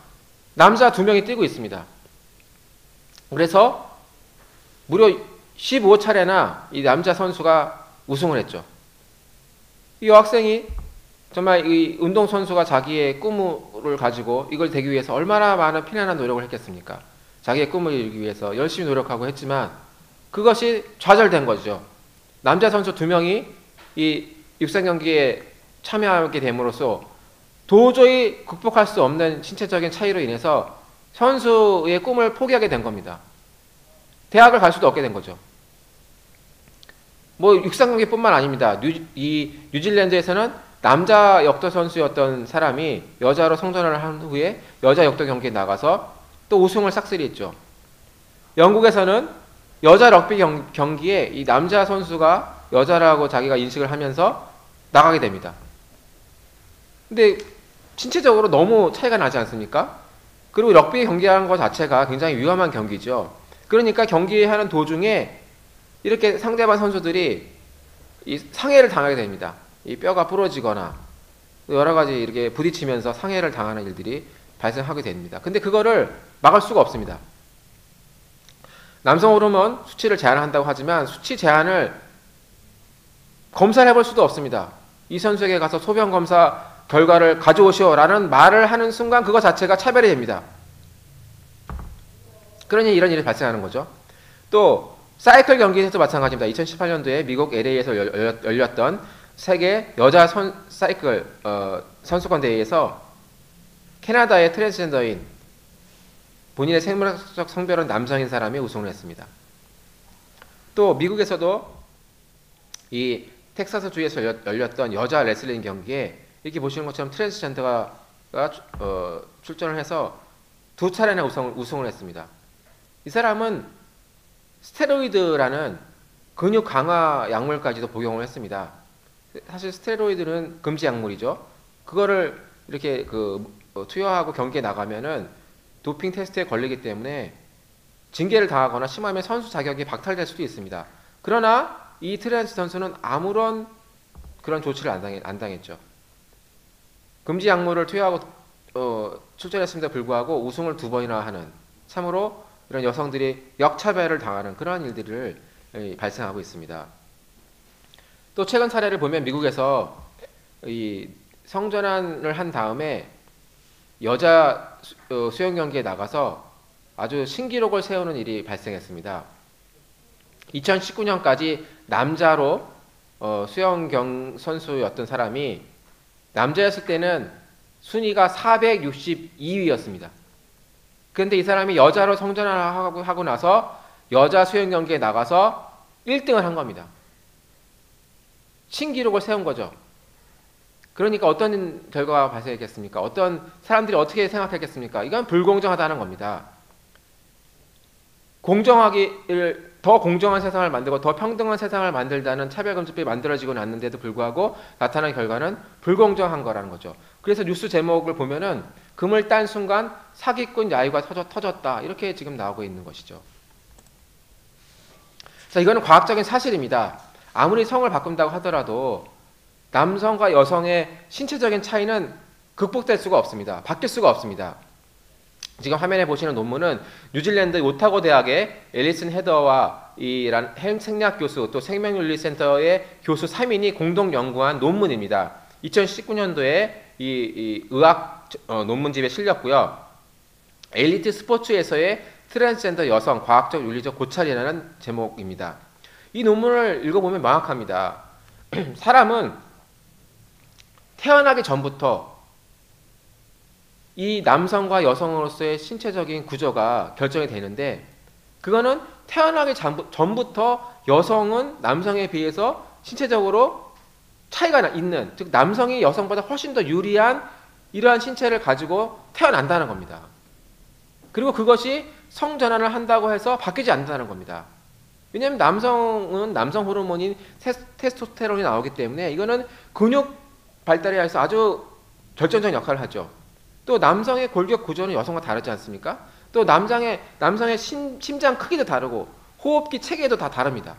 남자 2명이 뛰고 있습니다. 그래서 무려 15차례나 이 남자 선수가 우승을 했죠. 이 여학생이 정말 이 운동선수가 자기의 꿈을 가지고 이걸 되기 위해서 얼마나 많은 피나는 노력을 했겠습니까? 자기의 꿈을 이루기 위해서 열심히 노력하고 했지만 그것이 좌절된 거죠. 남자 선수 2명이 이 육상 경기에 참여하게 됨으로써 도저히 극복할 수 없는 신체적인 차이로 인해서 선수의 꿈을 포기하게 된 겁니다. 대학을 갈 수도 없게 된 거죠. 육상 경기뿐만 아닙니다. 뉴질랜드에서는 남자 역도 선수였던 사람이 여자로 성전환을 한 후에 여자 역도 경기에 나가서 또 우승을 싹쓸이했죠. 영국에서는 여자 럭비 경기에 이 남자 선수가 여자라고 자기가 인식을 하면서 나가게 됩니다. 근데 신체적으로 너무 차이가 나지 않습니까? 그리고 럭비 경기하는 것 자체가 굉장히 위험한 경기죠. 그러니까 경기하는 도중에 이렇게 상대방 선수들이 이 상해를 당하게 됩니다. 이 뼈가 부러지거나 여러 가지 이렇게 부딪히면서 상해를 당하는 일들이 발생하게 됩니다. 근데 그거를 막을 수가 없습니다. 남성 호르몬 수치를 제한한다고 하지만 수치 제한을 검사를 해볼 수도 없습니다. 이 선수에게 가서 소변 검사 결과를 가져오시오라는 말을 하는 순간 그거 자체가 차별이 됩니다. 그러니 이런 일이 발생하는 거죠. 또 사이클 경기에서도 마찬가지입니다. 2018년도에 미국 LA에서 열렸던 세계 여자 사이클 선수권 대회에서 캐나다의 트랜스젠더인 본인의 생물학적 성별은 남성인 사람이 우승을 했습니다. 또 미국에서도 이 텍사스 주에서 열렸던 여자 레슬링 경기에 이렇게 보시는 것처럼 트랜스젠더가 출전을 해서 2차례나 우승을 했습니다. 이 사람은 스테로이드라는 근육 강화 약물까지도 복용을 했습니다. 사실 스테로이드는 금지 약물이죠. 그거를 이렇게 투여하고 경기에 나가면은 도핑 테스트에 걸리기 때문에 징계를 당하거나 심하면 선수 자격이 박탈될 수도 있습니다. 그러나 이 트랜스 선수는 아무런 그런 조치를 안 당했죠. 금지 약물을 투여하고 출전했음에도 불구하고 우승을 2번이나 하는, 참으로 이런 여성들이 역차별을 당하는 그러한 일들을 발생하고 있습니다. 또 최근 사례를 보면 미국에서 이 성전환을 한 다음에 여자 수영 경기에 나가서 아주 신기록을 세우는 일이 발생했습니다. 2019년까지 남자로 수영 선수였던 사람이 남자였을 때는 순위가 462위였습니다. 그런데 이 사람이 여자로 성전환을 하고 나서 여자 수영 경기에 나가서 1등을 한 겁니다. 신기록을 세운 거죠. 그러니까 어떤 결과가 발생했겠습니까? 어떤 사람들이 어떻게 생각했겠습니까? 이건 불공정하다는 겁니다. 더 공정한 세상을 만들고 더 평등한 세상을 만들다는 차별금지법이 만들어지고 났는데도 불구하고 나타난 결과는 불공정한 거라는 거죠. 그래서 뉴스 제목을 보면은 금을 딴 순간 사기꾼 야유가 터졌다. 이렇게 지금 나오고 있는 것이죠. 자, 이거는 과학적인 사실입니다. 아무리 성을 바꾼다고 하더라도 남성과 여성의 신체적인 차이는 극복될 수가 없습니다. 바뀔 수가 없습니다. 지금 화면에 보시는 논문은 뉴질랜드 오타고 대학의 앨리슨 헤더와 이 생리학 교수 또 생명윤리센터의 교수 3인이 공동 연구한 논문입니다. 2019년도에 이 의학 논문집에 실렸고요. 엘리트 스포츠에서의 트랜스젠더 여성 과학적 윤리적 고찰이라는 제목입니다. 이 논문을 읽어보면 명확합니다. 사람은 태어나기 전부터 이 남성과 여성으로서의 신체적인 구조가 결정이 되는데, 그거는 태어나기 전부터 여성은 남성에 비해서 신체적으로 차이가 있는, 즉 남성이 여성보다 훨씬 더 유리한 이러한 신체를 가지고 태어난다는 겁니다. 그리고 그것이 성전환을 한다고 해서 바뀌지 않는다는 겁니다. 왜냐하면 남성은 남성 호르몬인 테스토스테론이 나오기 때문에 이거는 근육 발달에 의해서 아주 결정적인 역할을 하죠. 또 남성의 골격 구조는 여성과 다르지 않습니까? 또 남성의 심장 크기도 다르고 호흡기 체계도 다 다릅니다.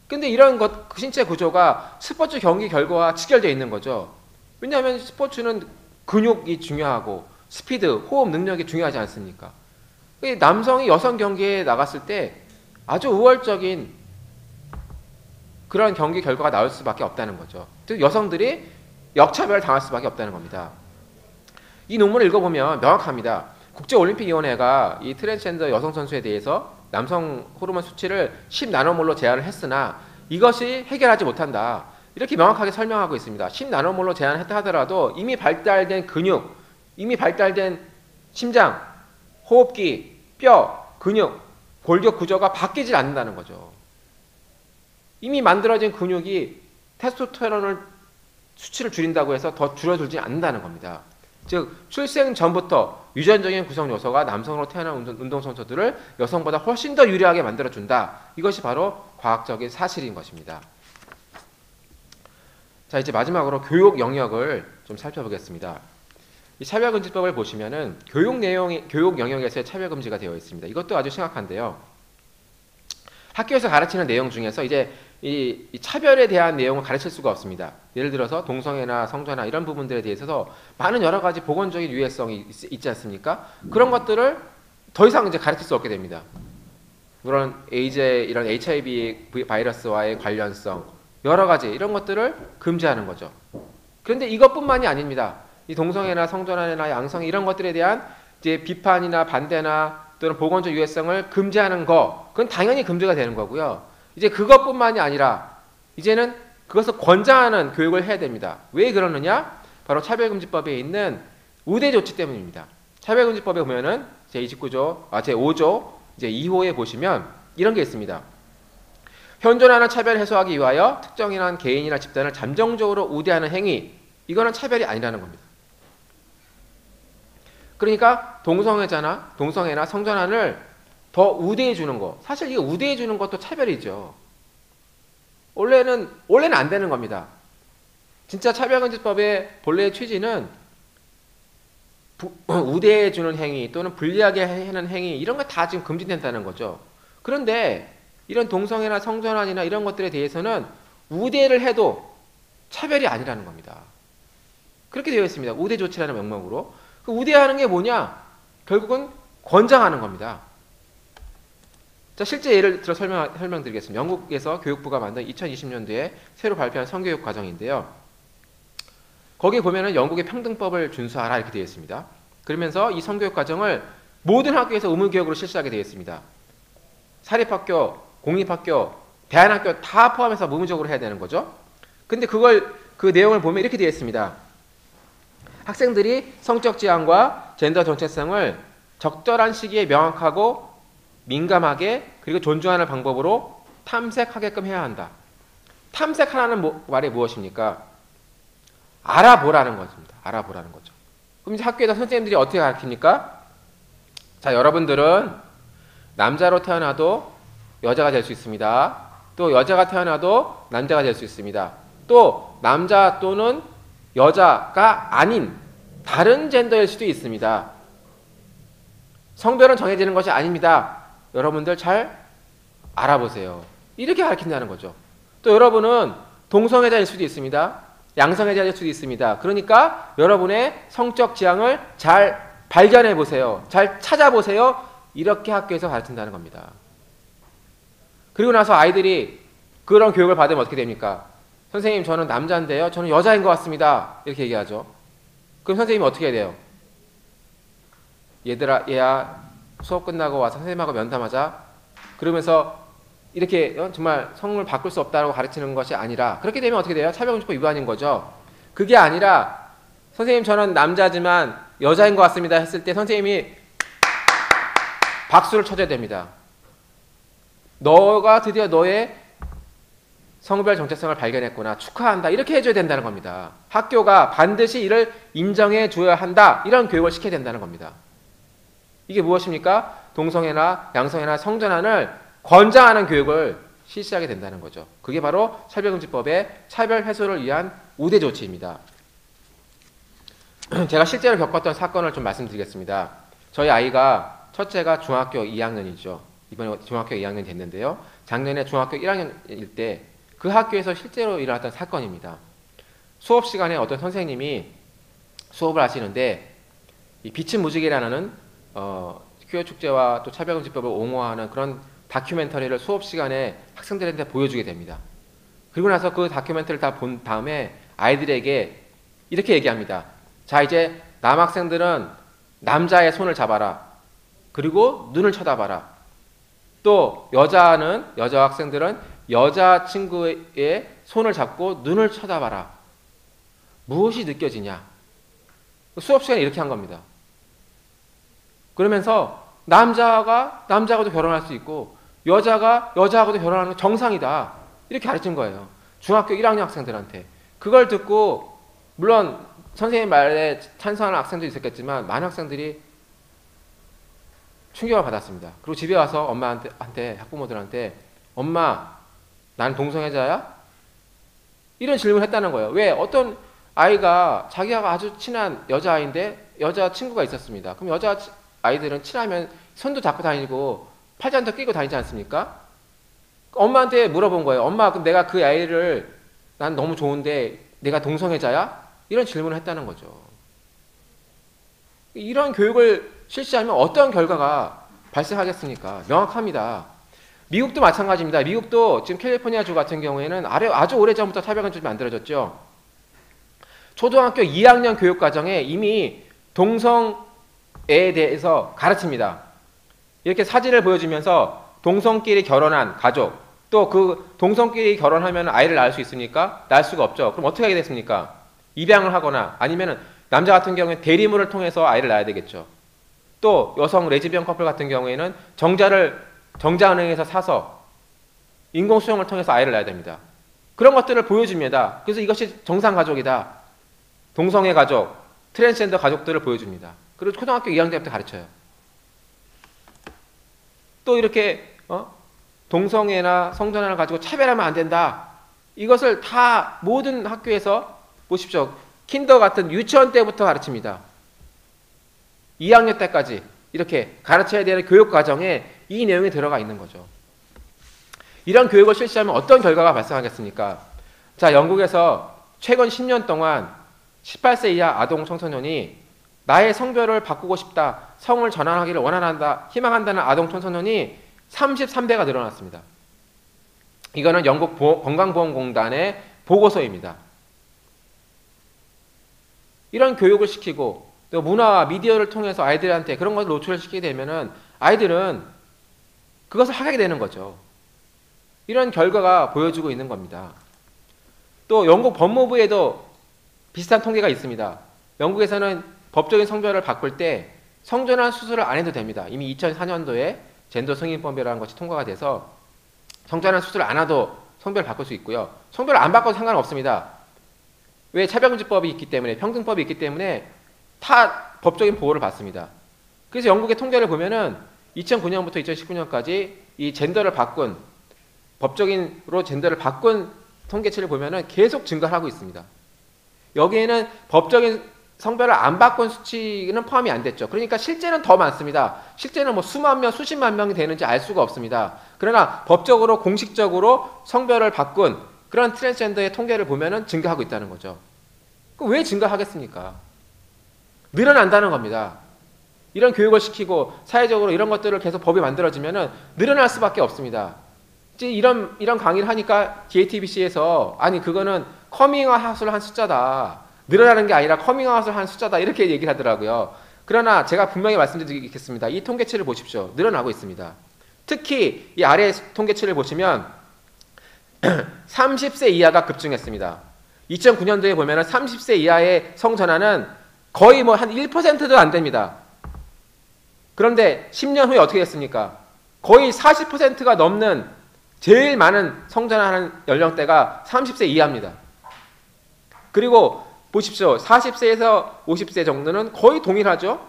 근데 이런 그 신체 구조가 스포츠 경기 결과와 직결되어 있는 거죠. 왜냐하면 스포츠는 근육이 중요하고 스피드, 호흡 능력이 중요하지 않습니까? 남성이 여성 경기에 나갔을 때 아주 우월적인 그런 경기 결과가 나올 수밖에 없다는 거죠. 즉 여성들이 역차별을 당할 수밖에 없다는 겁니다. 이 논문을 읽어보면 명확합니다. 국제올림픽위원회가 이 트랜스젠더 여성 선수에 대해서 남성 호르몬 수치를 10나노몰로 제한을 했으나 이것이 해결하지 못한다. 이렇게 명확하게 설명하고 있습니다. 10나노몰로 제한했다 하더라도 이미 발달된 근육, 이미 발달된 심장, 호흡기, 뼈, 근육, 골격 구조가 바뀌질 않는다는 거죠. 이미 만들어진 근육이 테스토스테론을 수치를 줄인다고 해서 더 줄어들지 않는다는 겁니다. 즉 출생 전부터 유전적인 구성 요소가 남성으로 태어난 운동선수들을 여성보다 훨씬 더 유리하게 만들어준다. 이것이 바로 과학적인 사실인 것입니다. 자, 이제 마지막으로 교육 영역을 좀 살펴보겠습니다. 이 차별금지법을 보시면은 교육 영역에서의 차별금지가 되어 있습니다. 이것도 아주 심각한데요. 학교에서 가르치는 내용 중에서 이제 이 차별에 대한 내용을 가르칠 수가 없습니다. 예를 들어서 동성애나 성전화 이런 부분들에 대해서 많은 여러 가지 보건적인 유해성이 있지 않습니까? 그런 것들을 더 이상 이제 가르칠 수 없게 됩니다. 물론 이런 HIV 바이러스와의 관련성 여러 가지 이런 것들을 금지하는 거죠. 그런데 이것뿐만이 아닙니다. 이 동성애나 성전환이나 양성 이런 것들에 대한 이제 비판이나 반대나 또는 보건적 유해성을 금지하는 거, 그건 당연히 금지가 되는 거고요. 이제 그것뿐만이 아니라 이제는 그것을 권장하는 교육을 해야 됩니다. 왜 그러느냐? 바로 차별금지법에 있는 우대 조치 때문입니다. 차별금지법에 보면은 제5조 이제 2호에 보시면 이런 게 있습니다. 현존하는 차별 해소하기 위하여 특정한 개인이나 집단을 잠정적으로 우대하는 행위, 이거는 차별이 아니라는 겁니다. 그러니까 동성애나 성전환을 더 우대해 주는 거, 사실 이거 우대해 주는 것도 차별이죠. 원래는 안 되는 겁니다. 진짜 차별금지법의 본래의 취지는 우대해 주는 행위 또는 불리하게 하는 행위 이런 거 다 지금 금지된다는 거죠. 그런데 이런 동성애나 성전환이나 이런 것들에 대해서는 우대를 해도 차별이 아니라는 겁니다. 그렇게 되어 있습니다. 우대 조치라는 명목으로. 그 우대하는 게 뭐냐? 결국은 권장하는 겁니다. 자, 실제 예를 들어 설명드리겠습니다. 영국에서 교육부가 만든 2020년도에 새로 발표한 성교육 과정인데요. 거기에 보면은 영국의 평등법을 준수하라 이렇게 되어 있습니다. 그러면서 이 성교육 과정을 모든 학교에서 의무교육으로 실시하게 되어 있습니다. 사립학교, 공립학교, 대안학교 다 포함해서 의무적으로 해야 되는 거죠. 근데 그 내용을 보면 이렇게 되어 있습니다. 학생들이 성적 지향과 젠더 정체성을 적절한 시기에 명확하고 민감하게 그리고 존중하는 방법으로 탐색하게끔 해야 한다. 탐색하라는 말이 무엇입니까? 알아보라는 것입니다. 알아보라는 거죠. 그럼 이제 학교에서 선생님들이 어떻게 가르칩니까? 자, 여러분들은 남자로 태어나도 여자가 될 수 있습니다. 또 여자가 태어나도 남자가 될 수 있습니다. 또 남자 또는 여자가 아닌 다른 젠더일 수도 있습니다. 성별은 정해지는 것이 아닙니다. 여러분들 잘 알아보세요. 이렇게 가르친다는 거죠. 또 여러분은 동성애자일 수도 있습니다. 양성애자일 수도 있습니다. 그러니까 여러분의 성적 지향을 잘 발견해 보세요. 잘 찾아보세요. 이렇게 학교에서 가르친다는 겁니다. 그리고 나서 아이들이 그런 교육을 받으면 어떻게 됩니까? 선생님, 저는 남자인데요. 저는 여자인 것 같습니다. 이렇게 얘기하죠. 그럼 선생님이 어떻게 해야 돼요? 얘야 수업 끝나고 와서 선생님하고 면담하자. 그러면서 이렇게 정말 성을 바꿀 수 없다고 가르치는 것이 아니라, 그렇게 되면 어떻게 돼요? 차별금지법 위반인 거죠. 그게 아니라 선생님, 저는 남자지만 여자인 것 같습니다 했을 때 선생님이 박수를 쳐줘야 됩니다. 너가 드디어 너의 성별 정체성을 발견했구나, 축하한다, 이렇게 해줘야 된다는 겁니다. 학교가 반드시 이를 인정해 줘야 한다, 이런 교육을 시켜야 된다는 겁니다. 이게 무엇입니까? 동성애나 양성애나 성전환을 권장하는 교육을 실시하게 된다는 거죠. 그게 바로 차별금지법의 차별 해소를 위한 우대 조치입니다. 제가 실제로 겪었던 사건을 좀 말씀드리겠습니다. 저희 아이가 첫째가 중학교 2학년이죠. 이번에 중학교 2학년 됐는데요. 작년에 중학교 1학년일 때 그 학교에서 실제로 일어났던 사건입니다. 수업 시간에 어떤 선생님이 수업을 하시는데 이 빛은 무지개라는 퀴어 축제와 또 차별금지법을 옹호하는 그런 다큐멘터리를 수업 시간에 학생들한테 보여주게 됩니다. 그리고 나서 그 다큐멘터리를 다 본 다음에 아이들에게 이렇게 얘기합니다. 자, 이제 남학생들은 남자의 손을 잡아라. 그리고 눈을 쳐다봐라. 또 여자 학생들은 여자 친구의 손을 잡고 눈을 쳐다봐라. 무엇이 느껴지냐? 수업 시간에 이렇게 한 겁니다. 그러면서 남자하고도 결혼할 수 있고 여자하고도 결혼하는 건 정상이다. 이렇게 가르친 거예요. 중학교 1학년 학생들한테. 그걸 듣고 물론 선생님 말에 찬성하는 학생도 있었겠지만 많은 학생들이 충격을 받았습니다. 그리고 집에 와서 엄마한테 학부모들한테 엄마, 나는 동성애자야? 이런 질문을 했다는 거예요. 왜? 어떤 아이가 자기하고 아주 친한 여자아이인데 여자 친구가 있었습니다. 그럼 여자 아이들은 친하면 손도 잡고 다니고 팔짱도 끼고 다니지 않습니까? 엄마한테 물어본 거예요. 엄마, 그럼 내가 그 아이를 난 너무 좋은데 내가 동성애자야? 이런 질문을 했다는 거죠. 이런 교육을 실시하면 어떤 결과가 발생하겠습니까? 명확합니다. 미국도 마찬가지입니다. 미국도 지금 캘리포니아주 같은 경우에는 아주 오래전부터 차별금지법이 만들어졌죠. 초등학교 2학년 교육과정에 이미 동성애에 대해서 가르칩니다. 이렇게 사진을 보여주면서 동성끼리 결혼한 가족, 또 그 동성끼리 결혼하면 아이를 낳을 수 있습니까? 낳을 수가 없죠. 그럼 어떻게 하게 됐습니까? 입양을 하거나 아니면 남자 같은 경우에 대리물을 통해서 아이를 낳아야 되겠죠. 또 여성 레즈비언 커플 같은 경우에는 정자은행에서 사서 인공수영을 통해서 아이를 낳아야 됩니다. 그런 것들을 보여줍니다. 그래서 이것이 정상가족이다. 동성애 가족, 트랜스젠더 가족들을 보여줍니다. 그리고 초등학교 2학년 때부터 가르쳐요. 또 이렇게 동성애나 성전환을 가지고 차별하면 안 된다. 이것을 다 모든 학교에서 보십시오. 킨더 같은 유치원 때부터 가르칩니다. 2학년 때까지 이렇게 가르쳐야 되는 교육 과정에 이 내용이 들어가 있는 거죠. 이런 교육을 실시하면 어떤 결과가 발생하겠습니까? 자, 영국에서 최근 10년 동안 18세 이하 아동 청소년이 나의 성별을 바꾸고 싶다, 성을 전환하기를 원한다, 희망한다는 아동 청소년이 33배가 늘어났습니다. 이거는 영국 건강보험공단의 보고서입니다. 이런 교육을 시키고 또 문화와 미디어를 통해서 아이들한테 그런 것을 노출시키게 되면은 아이들은 그것을 하게 되는 거죠. 이런 결과가 보여주고 있는 겁니다. 또 영국 법무부에도 비슷한 통계가 있습니다. 영국에서는 법적인 성별을 바꿀 때 성전환 수술을 안 해도 됩니다. 이미 2004년도에 젠더 승인법이라는 것이 통과가 돼서 성전환 수술 안 해도 성별을 바꿀 수 있고요. 성별을 안 바꿔도 상관없습니다. 왜? 차별금지법이 있기 때문에, 평등법이 있기 때문에 다 법적인 보호를 받습니다. 그래서 영국의 통계를 보면은 2009년부터 2019년까지 이 젠더를 바꾼, 법적인으로 젠더를 바꾼 통계치를 보면은 계속 증가하고 있습니다. 여기에는 법적인 성별을 안 바꾼 수치는 포함이 안 됐죠. 그러니까 실제는 더 많습니다. 실제는 뭐 수만 명, 수십만 명이 되는지 알 수가 없습니다. 그러나 법적으로, 공식적으로 성별을 바꾼 그런 트랜스젠더의 통계를 보면은 증가하고 있다는 거죠. 그럼 왜 증가하겠습니까? 늘어난다는 겁니다. 이런 교육을 시키고 사회적으로 이런 것들을 계속 법이 만들어지면은 늘어날 수밖에 없습니다. 이제 이런 강의를 하니까 JTBC에서 아니 그거는 커밍아웃을 한 숫자다. 늘어나는 게 아니라 커밍아웃을 한 숫자다. 이렇게 얘기를 하더라고요. 그러나 제가 분명히 말씀드리겠습니다. 이 통계치를 보십시오. 늘어나고 있습니다. 특히 이 아래 통계치를 보시면 30세 이하가 급증했습니다. 2009년도에 보면 30세 이하의 성전환은 거의 뭐 한 1%도 안 됩니다. 그런데 10년 후에 어떻게 됐습니까? 거의 40%가 넘는 제일 많은 성전환하는 연령대가 30세 이하입니다. 그리고 보십시오. 40세에서 50세 정도는 거의 동일하죠.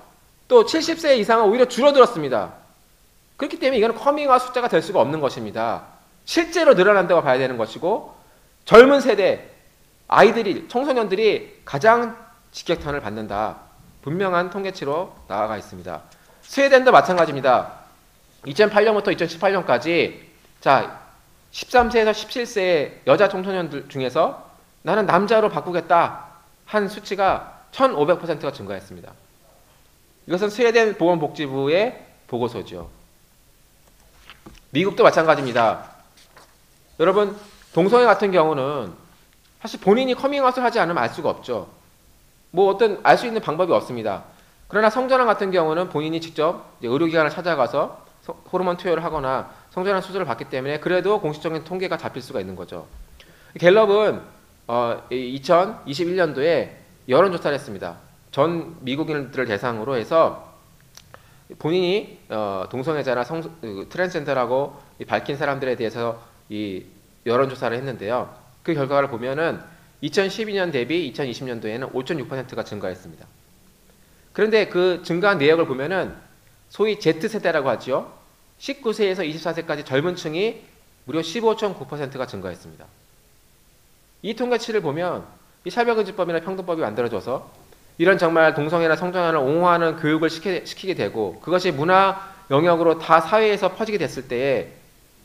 또 70세 이상은 오히려 줄어들었습니다. 그렇기 때문에 이건 커밍아웃 숫자가 될 수가 없는 것입니다. 실제로 늘어난다고 봐야 되는 것이고 젊은 세대 아이들이 청소년들이 가장 직격탄을 받는다. 분명한 통계치로 나아가 있습니다. 스웨덴도 마찬가지입니다. 2008년부터 2018년까지 자 13세에서 17세의 여자 청소년들 중에서 나는 남자로 바꾸겠다 한 수치가 1500%가 증가했습니다. 이것은 스웨덴 보건복지부의 보고서죠. 미국도 마찬가지입니다. 여러분 동성애 같은 경우는 사실 본인이 커밍아웃을 하지 않으면 알 수가 없죠. 뭐 어떤 알 수 있는 방법이 없습니다. 그러나 성전환 같은 경우는 본인이 직접 의료기관을 찾아가서 호르몬 투여를 하거나 성전환 수술을 받기 때문에 그래도 공식적인 통계가 잡힐 수가 있는 거죠. 갤럽은 2021년도에 여론조사를 했습니다. 전 미국인들을 대상으로 해서 본인이 동성애자나 트랜스젠더라고 밝힌 사람들에 대해서 이 여론조사를 했는데요. 그 결과를 보면은 2012년 대비 2020년도에는 5.6%가 증가했습니다. 그런데 그 증가한 내역을 보면은 소위 Z세대라고 하죠. 19세에서 24세까지 젊은 층이 무려 15.9%가 증가했습니다. 이 통계치를 보면 이 차별금지법이나 평등법이 만들어져서 이런 정말 동성애나 성전환을 옹호하는 교육을 시키게 되고 그것이 문화 영역으로 다 사회에서 퍼지게 됐을 때에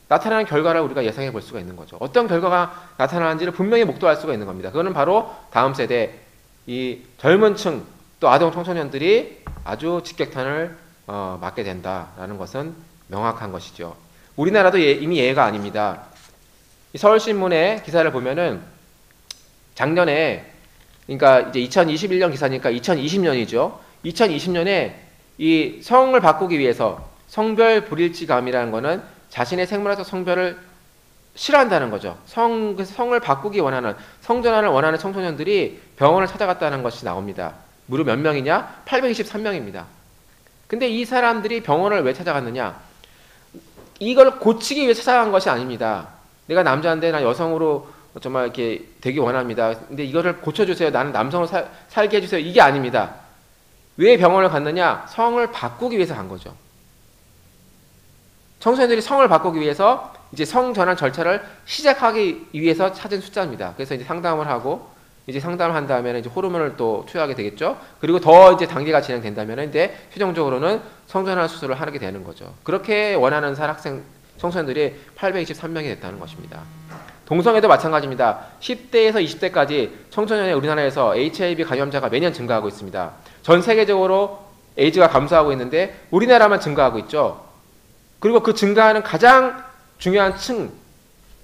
나타나는 결과를 우리가 예상해 볼 수가 있는 거죠. 어떤 결과가 나타나는지를 분명히 목도할 수가 있는 겁니다. 그거는 바로 다음 세대 이 젊은 층 또 아동 청소년들이 아주 직격탄을 맞게 된다라는 것은 명확한 것이죠. 우리나라도 이미 예외가 아닙니다. 이 서울신문의 기사를 보면은 작년에, 그러니까 이제 2021년 기사니까 2020년이죠. 2020년에 이 성을 바꾸기 위해서 성별 불일치감이라는 거는 자신의 생물학적 성별을 싫어한다는 거죠. 성을 바꾸기 원하는, 성전환을 원하는 청소년들이 병원을 찾아갔다는 것이 나옵니다. 무려 몇 명이냐? 823명입니다. 근데 이 사람들이 병원을 왜 찾아갔느냐? 이걸 고치기 위해 찾아간 것이 아닙니다. 내가 남자인데 나 여성으로 정말 이렇게 되기 원합니다. 근데 이거를 고쳐주세요. 나는 남성으로 살게 해주세요. 이게 아닙니다. 왜 병원을 갔느냐? 성을 바꾸기 위해서 간 거죠. 청소년들이 성을 바꾸기 위해서 이제 성전환 절차를 시작하기 위해서 찾은 숫자입니다. 그래서 이제 상담을 하고, 이제 상담을 한 다음에는 이제 호르몬을 또 투여하게 되겠죠. 그리고 더 이제 단계가 진행된다면 이제 최종적으로는 성전환 수술을 하게 되는 거죠. 그렇게 원하는 학생 청소년들이 823명이 됐다는 것입니다. 동성애도 마찬가지입니다. 10대에서 20대까지 청소년의 우리나라에서 HIV 감염자가 매년 증가하고 있습니다. 전 세계적으로 에이즈가 감소하고 있는데 우리나라만 증가하고 있죠. 그리고 그 증가하는 가장 중요한 층,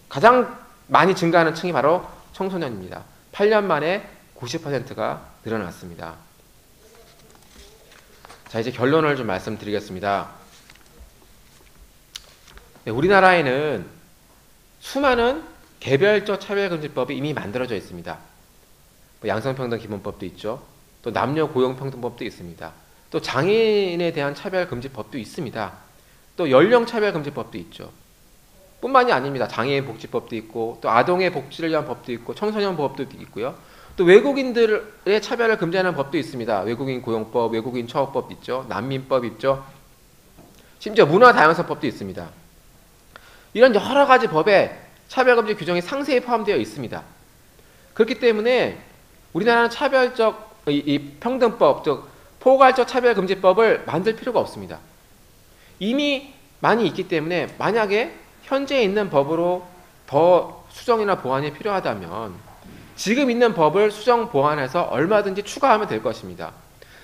가장 많이 증가하는 층이 바로 청소년입니다. 8년 만에 90%가 늘어났습니다. 자, 이제 결론을 좀 말씀드리겠습니다. 네, 우리나라에는 수많은 개별적 차별금지법이 이미 만들어져 있습니다. 양성평등기본법도 있죠. 또 남녀고용평등법도 있습니다. 또 장애인에 대한 차별금지법도 있습니다. 또 연령차별금지법도 있죠. 뿐만이 아닙니다. 장애인 복지법도 있고, 또 아동의 복지를 위한 법도 있고, 청소년 법도 있고요. 또 외국인들의 차별을 금지하는 법도 있습니다. 외국인 고용법, 외국인 처우법 있죠. 난민법 있죠. 심지어 문화다양성법도 있습니다. 이런 여러 가지 법에 차별금지 규정이 상세히 포함되어 있습니다. 그렇기 때문에 우리나라는 차별적 이 평등법, 즉 포괄적 차별금지법을 만들 필요가 없습니다. 이미 많이 있기 때문에 만약에 현재 있는 법으로 더 수정이나 보완이 필요하다면 지금 있는 법을 수정 보완해서 얼마든지 추가하면 될 것입니다.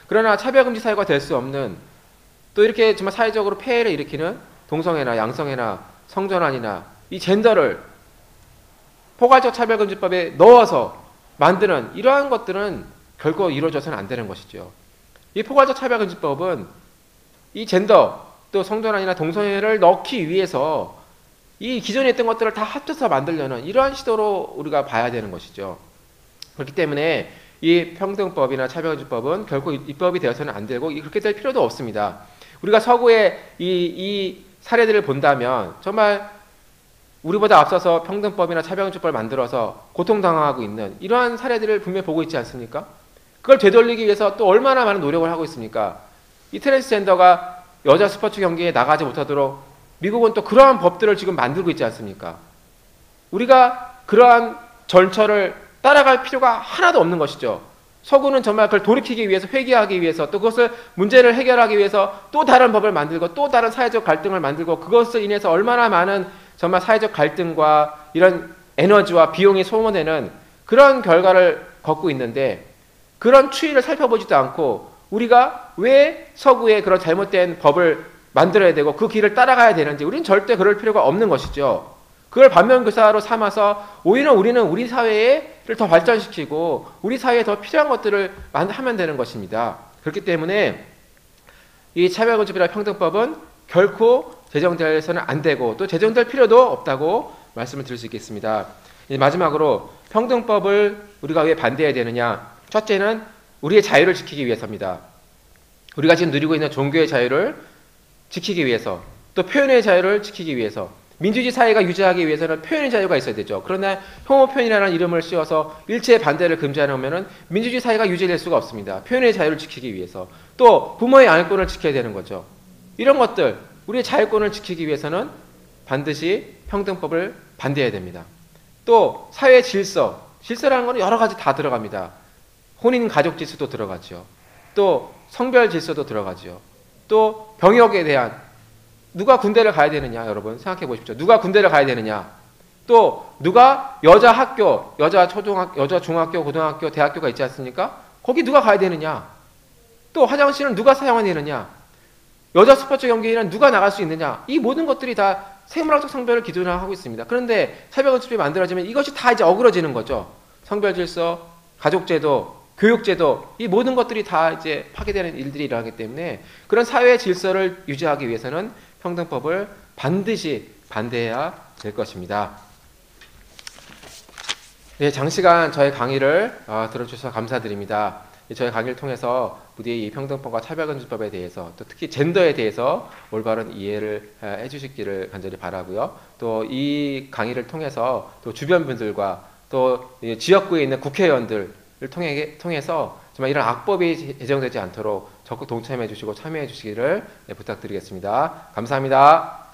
그러나 차별금지 사유가 될 수 없는, 또 이렇게 정말 사회적으로 폐해를 일으키는 동성애나 양성애나 성전환이나 이 젠더를 포괄적 차별금지법에 넣어서 만드는 이러한 것들은 결코 이루어져서는 안 되는 것이죠. 이 포괄적 차별금지법은 이 젠더 또 성전환이나 동성애를 넣기 위해서 이 기존에 있던 것들을 다 합쳐서 만들려는 이러한 시도로 우리가 봐야 되는 것이죠. 그렇기 때문에 이 평등법이나 차별금지법은 결코 입법이 되어서는 안 되고 그렇게 될 필요도 없습니다. 우리가 서구의 이 사례들을 본다면 정말 우리보다 앞서서 평등법이나 차별금지법을 만들어서 고통당하고 있는 이러한 사례들을 분명히 보고 있지 않습니까? 그걸 되돌리기 위해서 또 얼마나 많은 노력을 하고 있습니까? 이 트랜스젠더가 여자 스포츠 경기에 나가지 못하도록 미국은 또 그러한 법들을 지금 만들고 있지 않습니까? 우리가 그러한 절차를 따라갈 필요가 하나도 없는 것이죠. 서구는 정말 그걸 돌이키기 위해서, 회귀하기 위해서, 또 그것을 문제를 해결하기 위해서 또 다른 법을 만들고 또 다른 사회적 갈등을 만들고 그것을 인해서 얼마나 많은 정말 사회적 갈등과 이런 에너지와 비용이 소모되는 그런 결과를 겪고 있는데 그런 추이를 살펴보지도 않고 우리가 왜 서구의 그런 잘못된 법을 만들어야 되고 그 길을 따라가야 되는지 우리는 절대 그럴 필요가 없는 것이죠. 그걸 반면교사로 삼아서 오히려 우리는 우리 사회를 더 발전시키고 우리 사회에 더 필요한 것들을 하면 되는 것입니다. 그렇기 때문에 이 차별금지법이나 평등법은 결코 제정되어서는 안 되고 또 제정될 필요도 없다고 말씀을 드릴 수 있겠습니다. 마지막으로 평등법을 우리가 왜 반대해야 되느냐? 첫째는 우리의 자유를 지키기 위해서입니다. 우리가 지금 누리고 있는 종교의 자유를 지키기 위해서, 또 표현의 자유를 지키기 위해서, 민주주의 사회가 유지하기 위해서는 표현의 자유가 있어야 되죠. 그러나 혐오 표현이라는 이름을 씌워서 일체의 반대를 금지하려면 민주주의 사회가 유지될 수가 없습니다. 표현의 자유를 지키기 위해서. 또 부모의 양육권을 지켜야 되는 거죠. 이런 것들, 우리의 자유권을 지키기 위해서는 반드시 평등법을 반대해야 됩니다. 또 사회 질서라는 건 여러 가지 다 들어갑니다. 혼인 가족 질서도 들어가죠. 또 성별 질서도 들어가죠. 또 병역에 대한 누가 군대를 가야 되느냐, 여러분 생각해 보십시오. 누가 군대를 가야 되느냐? 또 누가 여자 학교, 여자 초등학교, 여자 중학교, 고등학교, 대학교가 있지 않습니까? 거기 누가 가야 되느냐? 또 화장실은 누가 사용해야 되느냐? 여자 스포츠 경기에는 누가 나갈 수 있느냐? 이 모든 것들이 다 생물학적 성별을 기준으로 하고 있습니다. 그런데 사회건축법이 만들어지면 이것이 다 이제 어그러지는 거죠. 성별 질서, 가족제도, 교육제도, 이 모든 것들이 다 이제 파괴되는 일들이 일어나기 때문에 그런 사회의 질서를 유지하기 위해서는 평등법을 반드시 반대해야 될 것입니다. 네, 장시간 저의 강의를 들어주셔서 감사드립니다. 저희 강의를 통해서 부디 이 평등법과 차별금지법에 대해서 또 특히 젠더에 대해서 올바른 이해를 해주시기를 간절히 바라고요. 또 이 강의를 통해서 또 주변 분들과 또 지역구에 있는 국회의원들을 통해서 정말 이런 악법이 제정되지 않도록 적극 동참해 주시고 참여해 주시기를 부탁드리겠습니다. 감사합니다.